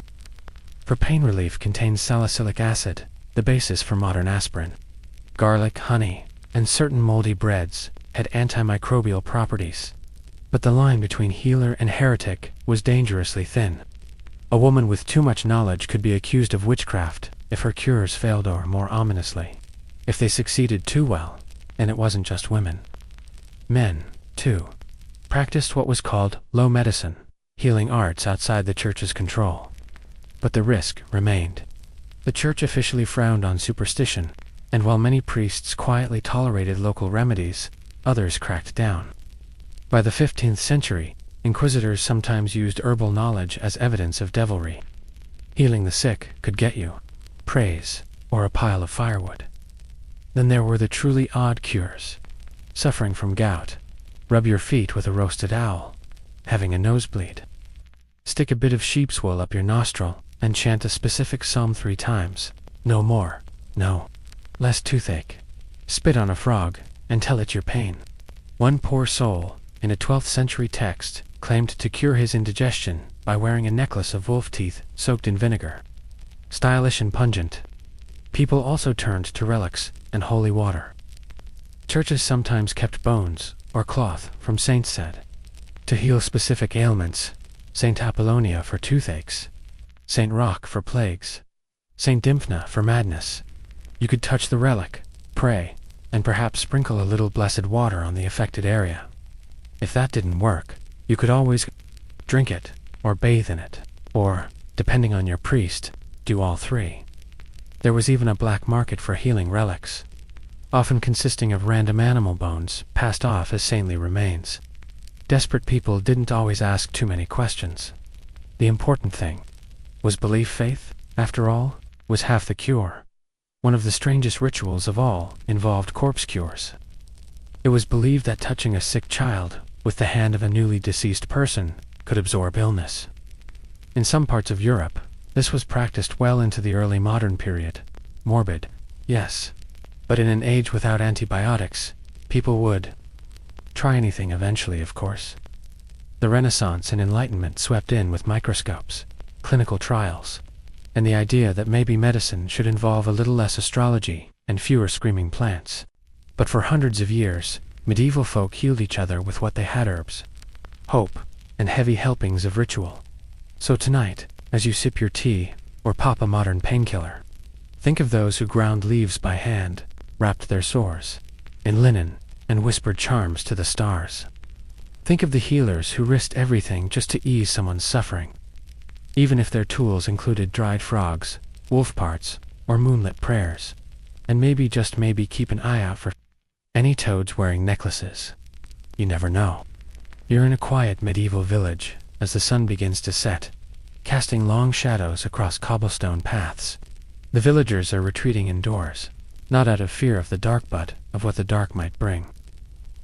for pain relief contains salicylic acid, the basis for modern aspirin. Garlic, honey, and certain moldy breads had antimicrobial properties. But the line between healer and heretic was dangerously thin. A woman with too much knowledge could be accused of witchcraft if her cures failed, or, more ominously, if they succeeded too well, and it wasn't just women. Men, too, practiced what was called low medicine, healing arts outside the church's control. But the risk remained. The church officially frowned on superstition, and while many priests quietly tolerated local remedies, others cracked down. By the 15th century, inquisitors sometimes used herbal knowledge as evidence of devilry. Healing the sick could get you praise or a pile of firewood. Then there were the truly odd cures. Suffering from gout, rub your feet with a roasted owl. Having a nosebleed, stick a bit of sheep's wool up your nostril and chant a specific psalm 3 times. No more, no less toothache. Spit on a frog and tell it your pain. One poor soul, in a 12th century text, claimed to cure his indigestion by wearing a necklace of wolf teeth soaked in vinegar. Stylish and pungent. People also turned to relics and holy water. Churches sometimes kept bones or cloth from saints said to heal specific ailments. Saint Apollonia for toothaches, Saint Roch for plagues, Saint Dymphna for madness. You could touch the relic, pray, and perhaps sprinkle a little blessed water on the affected area. If that didn't work, you could always drink it, or bathe in it, or, depending on your priest, do all 3. There was even a black market for healing relics, often consisting of random animal bones passed off as saintly remains. Desperate people didn't always ask too many questions. The important thing was belief. Faith, after all, was half the cure. One of the strangest rituals of all involved corpse cures. It was believed that touching a sick child with the hand of a newly deceased person could absorb illness. In some parts of Europe, this was practiced well into the early modern period. Morbid, yes, but in an age without antibiotics, people would try anything eventually, of course. The Renaissance and Enlightenment swept in with microscopes, clinical trials, and the idea that maybe medicine should involve a little less astrology and fewer screaming plants. But for hundreds of years, medieval folk healed each other with what they had: herbs, hope, and heavy helpings of ritual. So tonight, as you sip your tea or pop a modern painkiller, think of those who ground leaves by hand, wrapped their sores in linen, and whispered charms to the stars. Think of the healers who risked everything just to ease someone's suffering, even if their tools included dried frogs, wolf parts, or moonlit prayers. And maybe, just maybe, keep an eye out for any toads wearing necklaces. You never know. You're in a quiet medieval village as the sun begins to set, casting long shadows across cobblestone paths. The villagers are retreating indoors, not out of fear of the dark but of what the dark might bring.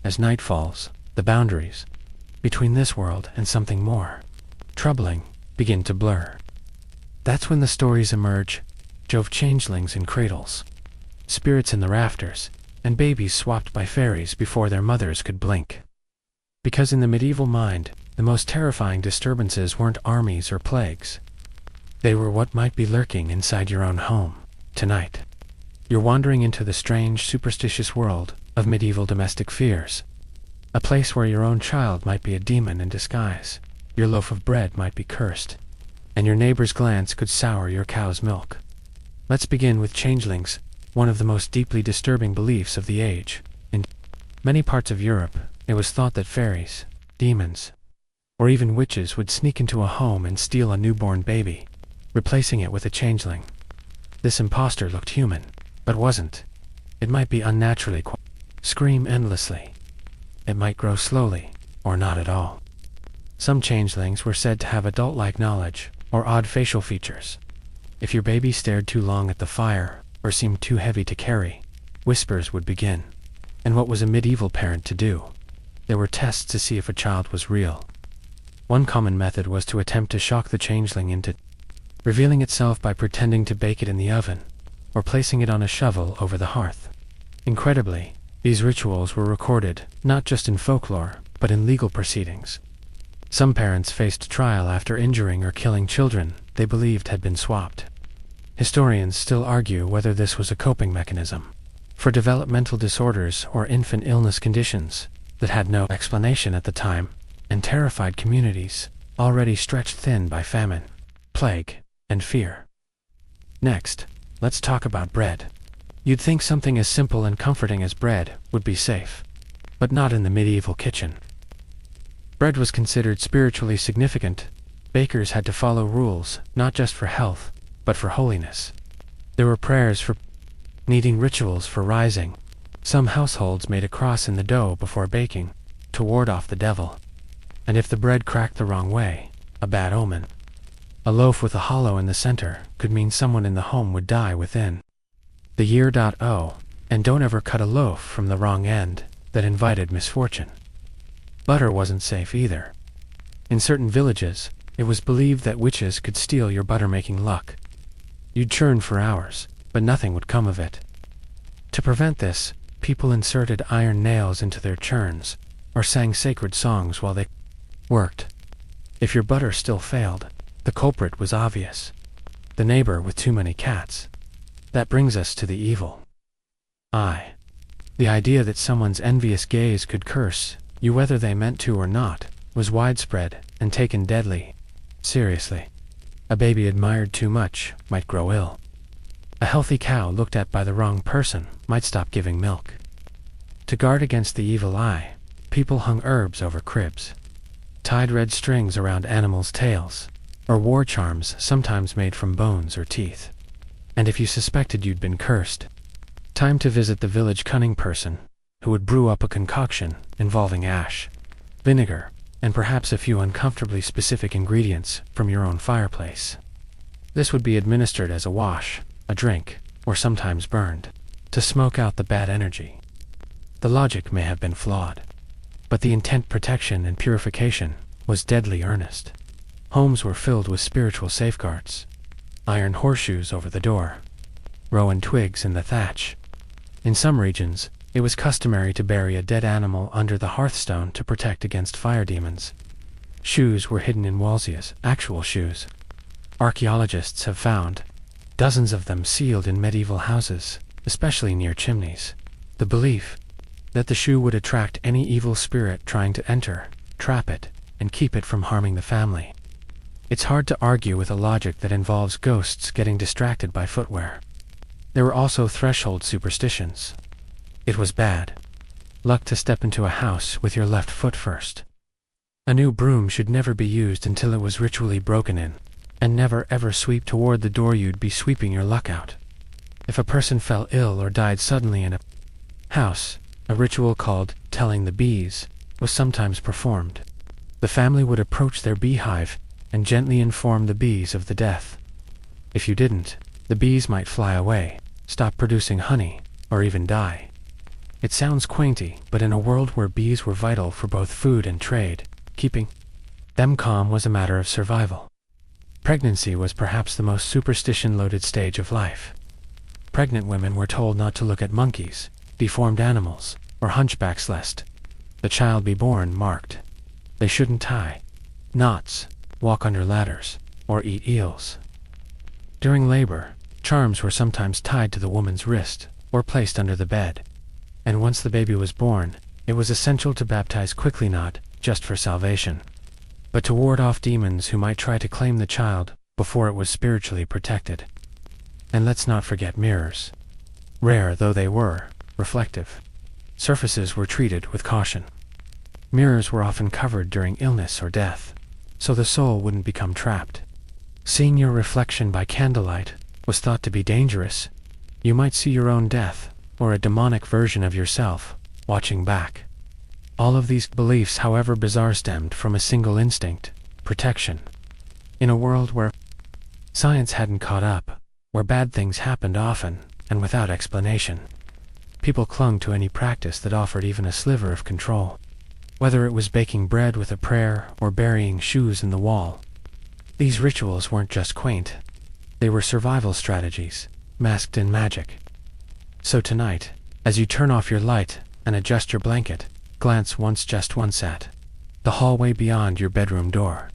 As night falls, the boundaries between this world and something more troubling begin to blur. That's when the stories emerge: Jove changelings in cradles, spirits in the rafters, and babies swapped by fairies before their mothers could blink. Because in the medieval mind, the most terrifying disturbances weren't armies or plagues. They were what might be lurking inside your own home, tonight. You're wandering into the strange, superstitious world of medieval domestic fears. A place where your own child might be a demon in disguise, your loaf of bread might be cursed, and your neighbor's glance could sour your cow's milk. Let's begin with changelings, one of the most deeply disturbing beliefs of the age. In many parts of Europe, it was thought that fairies, demons, or even witches would sneak into a home and steal a newborn baby, replacing it with a changeling. This imposter looked human, but wasn't. It might be unnaturally quiet, scream endlessly. It might grow slowly, or not at all. Some changelings were said to have adult-like knowledge, or odd facial features. If your baby stared too long at the fire, or seemed too heavy to carry, whispers would begin. And what was a medieval parent to do? There were tests to see if a child was real. One common method was to attempt to shock the changeling into revealing itself by pretending to bake it in the oven, or placing it on a shovel over the hearth. Incredibly, these rituals were recorded not just in folklore, but in legal proceedings. Some parents faced trial after injuring or killing children they believed had been swapped. Historians still argue whether this was a coping mechanism for developmental disorders or infant illness conditions that had no explanation at the time and terrified communities already stretched thin by famine, plague, and fear. Next, let's talk about bread. You'd think something as simple and comforting as bread would be safe, but not in the medieval kitchen. Bread was considered spiritually significant. Bakers had to follow rules, not just for health, but for holiness. There were prayers for kneading, rituals for rising. Some households made a cross in the dough before baking, to ward off the devil. And if the bread cracked the wrong way, a bad omen. A loaf with a hollow in the center could mean someone in the home would die within the year. And don't ever cut a loaf from the wrong end, that invited misfortune. Butter wasn't safe either. In certain villages, it was believed that witches could steal your butter-making luck. You'd churn for hours, but nothing would come of it. To prevent this, people inserted iron nails into their churns, or sang sacred songs while they worked. If your butter still failed, the culprit was obvious. The neighbor with too many cats. That brings us to the evil eye. The idea that someone's envious gaze could curse you whether they meant to or not was widespread and taken deadly seriously. A baby admired too much might grow ill. A healthy cow looked at by the wrong person might stop giving milk. To guard against the evil eye, people hung herbs over cribs, tied red strings around animals' tails, or wore charms sometimes made from bones or teeth. And if you suspected you'd been cursed, time to visit the village cunning person, who would brew up a concoction involving ash, vinegar, and perhaps a few uncomfortably specific ingredients from your own fireplace. This would be administered as a wash, a drink, or sometimes burned, to smoke out the bad energy. The logic may have been flawed, but the intent, protection, and purification was deadly earnest. Homes were filled with spiritual safeguards. Iron horseshoes over the door, rowan twigs in the thatch. In some regions, it was customary to bury a dead animal under the hearthstone to protect against fire demons. Shoes were hidden in wallsias, actual shoes. Archaeologists have found dozens of them sealed in medieval houses, especially near chimneys. The belief that the shoe would attract any evil spirit trying to enter, trap it, and keep it from harming the family. It's hard to argue with a logic that involves ghosts getting distracted by footwear. There were also threshold superstitions. It was bad luck to step into a house with your left foot first. A new broom should never be used until it was ritually broken in, and never ever sweep toward the door. You'd be sweeping your luck out. If a person fell ill or died suddenly in a house, a ritual called telling the bees was sometimes performed. The family would approach their beehive and gently inform the bees of the death. If you didn't, the bees might fly away, stop producing honey, or even die. It sounds quainty, but in a world where bees were vital for both food and trade, keeping them calm was a matter of survival. Pregnancy was perhaps the most superstition-loaded stage of life. Pregnant women were told not to look at monkeys, deformed animals, or hunchbacks lest the child be born marked. They shouldn't tie knots, walk under ladders, or eat eels. During labor, charms were sometimes tied to the woman's wrist, or placed under the bed. And once the baby was born, it was essential to baptize quickly, not just for salvation, but to ward off demons who might try to claim the child before it was spiritually protected. And let's not forget mirrors. Rare though they were, reflective surfaces were treated with caution. Mirrors were often covered during illness or death, so the soul wouldn't become trapped. Seeing your reflection by candlelight was thought to be dangerous. You might see your own death, or a demonic version of yourself, watching back. All of these beliefs, however bizarre, stemmed from a single instinct: protection. In a world where science hadn't caught up, where bad things happened often, and without explanation, people clung to any practice that offered even a sliver of control. Whether it was baking bread with a prayer or burying shoes in the wall, these rituals weren't just quaint. They were survival strategies, masked in magic. So tonight, as you turn off your light and adjust your blanket, glance just once at the hallway beyond your bedroom door.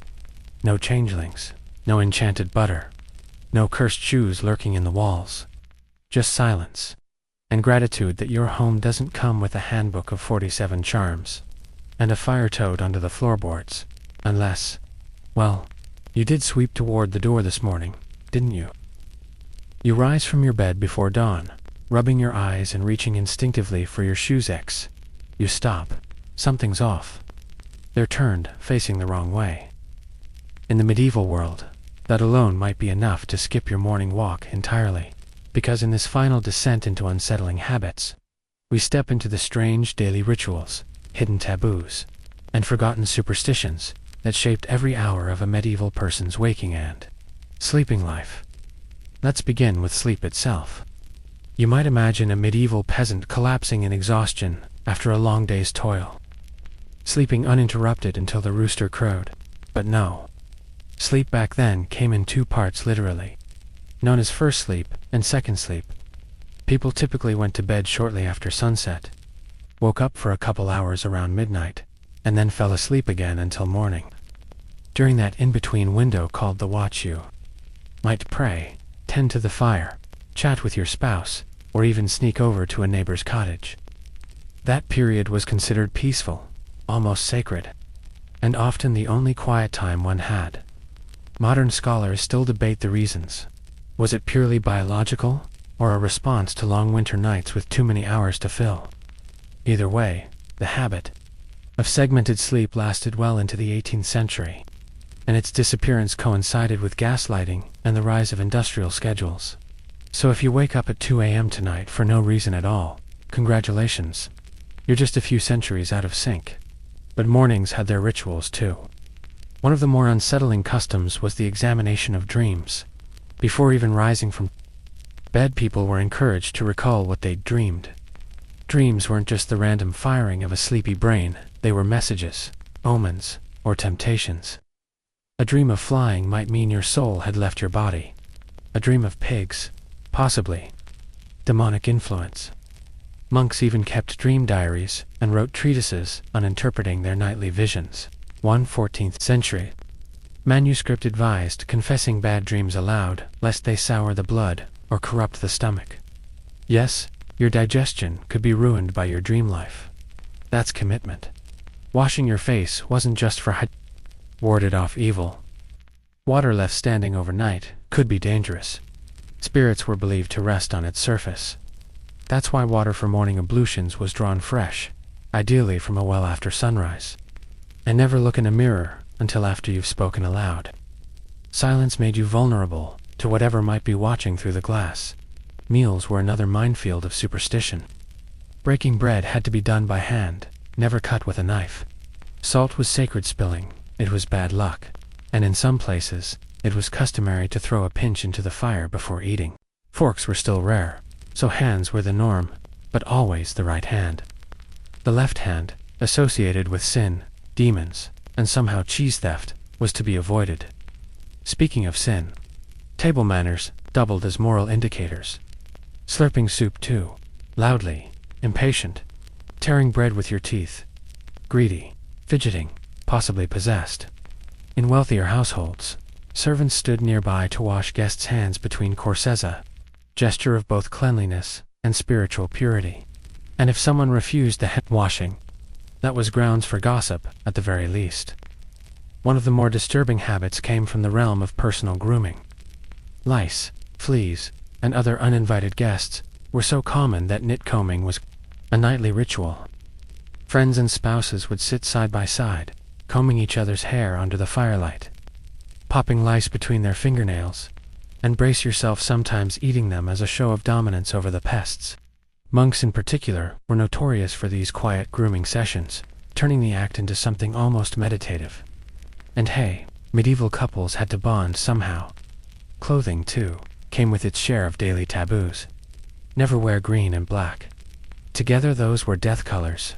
No changelings, no enchanted butter, no cursed shoes lurking in the walls. Just silence, and gratitude that your home doesn't come with a handbook of 47 charms and a fire toad under the floorboards, unless, well, you did sweep toward the door this morning, didn't you? You rise from your bed before dawn, rubbing your eyes and reaching instinctively for your shoes. You stop. Something's off. They're turned, facing the wrong way. In the medieval world, that alone might be enough to skip your morning walk entirely, because in this final descent into unsettling habits, we step into the strange daily rituals, hidden taboos, and forgotten superstitions that shaped every hour of a medieval person's waking and sleeping life. Let's begin with sleep itself. You might imagine a medieval peasant collapsing in exhaustion after a long day's toil, sleeping uninterrupted until the rooster crowed. But no. Sleep back then came in two parts, literally, known as first sleep and second sleep. People typically went to bed shortly after sunset, woke up for a couple hours around midnight, and then fell asleep again until morning. During that in-between window called the watch, you might pray, tend to the fire, chat with your spouse, or even sneak over to a neighbor's cottage. That period was considered peaceful, almost sacred, and often the only quiet time one had. Modern scholars still debate the reasons. Was it purely biological, or a response to long winter nights with too many hours to fill? Either way, the habit of segmented sleep lasted well into the 18th century, and its disappearance coincided with gaslighting and the rise of industrial schedules. So if you wake up at 2 a.m. tonight for no reason at all, congratulations. You're just a few centuries out of sync. But mornings had their rituals too. One of the more unsettling customs was the examination of dreams. Before even rising from bed, people were encouraged to recall what they'd dreamed. Dreams weren't just the random firing of a sleepy brain, they were messages, omens, or temptations. A dream of flying might mean your soul had left your body. A dream of pigs, possibly demonic influence. Monks even kept dream diaries and wrote treatises on interpreting their nightly visions. One 14th century manuscript advised confessing bad dreams aloud, lest they sour the blood or corrupt the stomach. Yes, your digestion could be ruined by your dream life. That's commitment. Washing your face wasn't just for warded off evil. Water left standing overnight could be dangerous. Spirits were believed to rest on its surface. That's why water for morning ablutions was drawn fresh, ideally from a well after sunrise. And never look in a mirror until after you've spoken aloud. Silence made you vulnerable to whatever might be watching through the glass. Meals were another minefield of superstition. Breaking bread had to be done by hand, never cut with a knife. Salt was sacred spilling, it was bad luck, and in some places, it was customary to throw a pinch into the fire before eating. Forks were still rare, so hands were the norm, but always the right hand. The left hand, associated with sin, demons, and somehow cheese theft, was to be avoided. Speaking of sin, table manners doubled as moral indicators. Slurping soup too loudly impatient, tearing bread with your teeth, greedy, fidgeting, possibly possessed. In wealthier households, servants stood nearby to wash guests' hands between courses, a gesture of both cleanliness and spiritual purity. And if someone refused the hand washing, that was grounds for gossip, at the very least. One of the more disturbing habits came from the realm of personal grooming. Lice, fleas, and other uninvited guests were so common that nit-combing was a nightly ritual. Friends and spouses would sit side by side, combing each other's hair under the firelight, popping lice between their fingernails, and brace yourself sometimes eating them as a show of dominance over the pests. Monks in particular were notorious for these quiet grooming sessions, turning the act into something almost meditative. And hey, medieval couples had to bond somehow. Clothing, too, came with its share of daily taboos. Never wear green and black. Together those were death colors.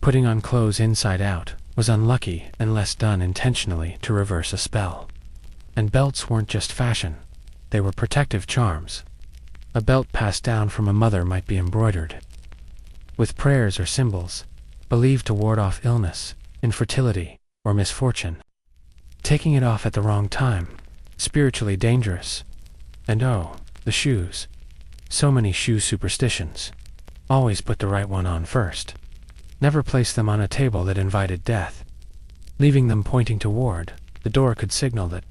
Putting on clothes inside out was unlucky unless done intentionally to reverse a spell. And belts weren't just fashion. They were protective charms. A belt passed down from a mother might be embroidered with prayers or symbols, believed to ward off illness, infertility, or misfortune. Taking it off at the wrong time, spiritually dangerous. And oh, the shoes. So many shoe superstitions. Always put the right one on first. Never place them on a table that invited death. Leaving them pointing toward the door could signal that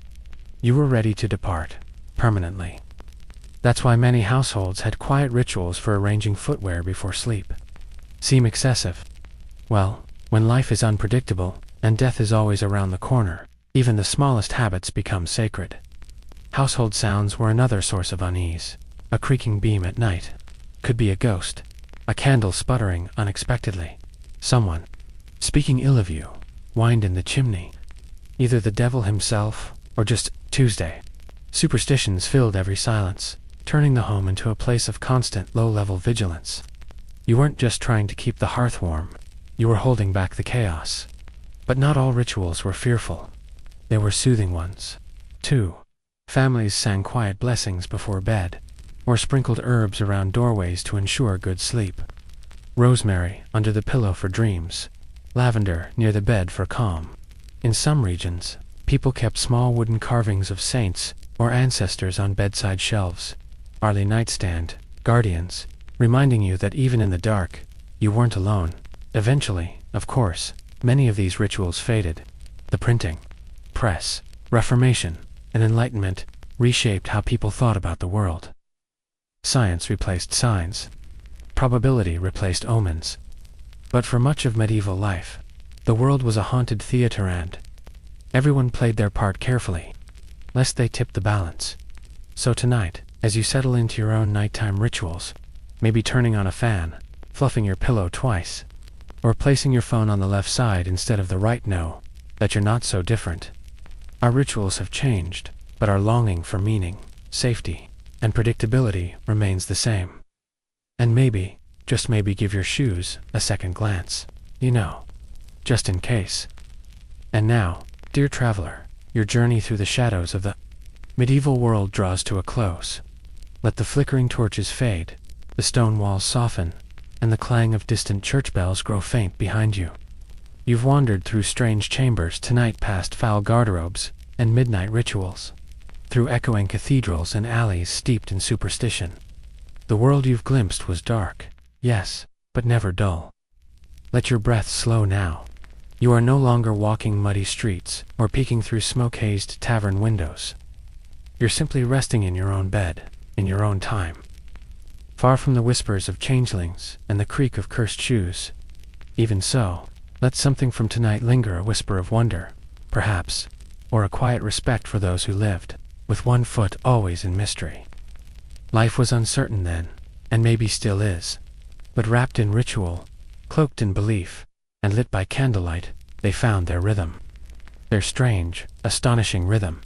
you were ready to depart, permanently. That's why many households had quiet rituals for arranging footwear before sleep. Seem excessive? Well, when life is unpredictable, and death is always around the corner, even the smallest habits become sacred. Household sounds were another source of unease. A creaking beam at night. Could be a ghost. A candle sputtering unexpectedly. Someone, speaking ill of you, whined in the chimney. Either the devil himself, or just Tuesday. Superstitions filled every silence, turning the home into a place of constant low-level vigilance. You weren't just trying to keep the hearth warm. You were holding back the chaos. But not all rituals were fearful. There were soothing ones, too. Families sang quiet blessings before bed, or sprinkled herbs around doorways to ensure good sleep. Rosemary under the pillow for dreams, lavender near the bed for calm. In some regions, people kept small wooden carvings of saints or ancestors on bedside shelves, early nightstand, guardians, reminding you that even in the dark, you weren't alone. Eventually, of course, many of these rituals faded. The printing, press, Reformation, and Enlightenment reshaped how people thought about the world. Science replaced signs. Probability replaced omens. But for much of medieval life, the world was a haunted theater and everyone played their part carefully, lest they tip the balance. So tonight, as you settle into your own nighttime rituals, maybe turning on a fan, fluffing your pillow twice, or placing your phone on the left side instead of the right, know that you're not so different. Our rituals have changed, but our longing for meaning, safety, and predictability remains the same. And maybe, just maybe, give your shoes a second glance, just in case. And now, dear traveler, your journey through the shadows of the medieval world draws to a close. Let the flickering torches fade, the stone walls soften, and the clang of distant church bells grow faint behind you. You've wandered through strange chambers tonight, past foul garderobes and midnight rituals, through echoing cathedrals and alleys steeped in superstition. The world you've glimpsed was dark, yes, but never dull. Let your breath slow now. You are no longer walking muddy streets or peeking through smoke-hazed tavern windows. You're simply resting in your own bed, in your own time. Far from the whispers of changelings and the creak of cursed shoes. Even so, let something from tonight linger, a whisper of wonder, perhaps, or a quiet respect for those who lived, with one foot always in mystery. Life was uncertain then, and maybe still is. But wrapped in ritual, cloaked in belief, and lit by candlelight, they found their rhythm. Their strange, astonishing rhythm.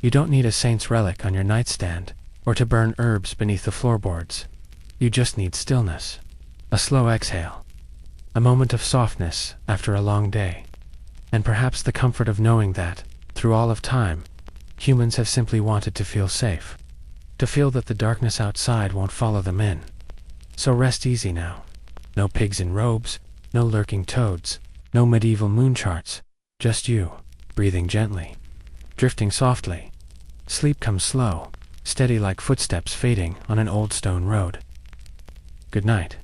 You don't need a saint's relic on your nightstand, or to burn herbs beneath the floorboards. You just need stillness, a slow exhale, a moment of softness after a long day, and perhaps the comfort of knowing that, through all of time, humans have simply wanted to feel safe, to feel that the darkness outside won't follow them in. So rest easy now, No pigs in robes, no lurking toads, no medieval moon charts, just you, breathing gently, drifting softly. Sleep comes slow, steady like footsteps fading on an old stone road. Good night.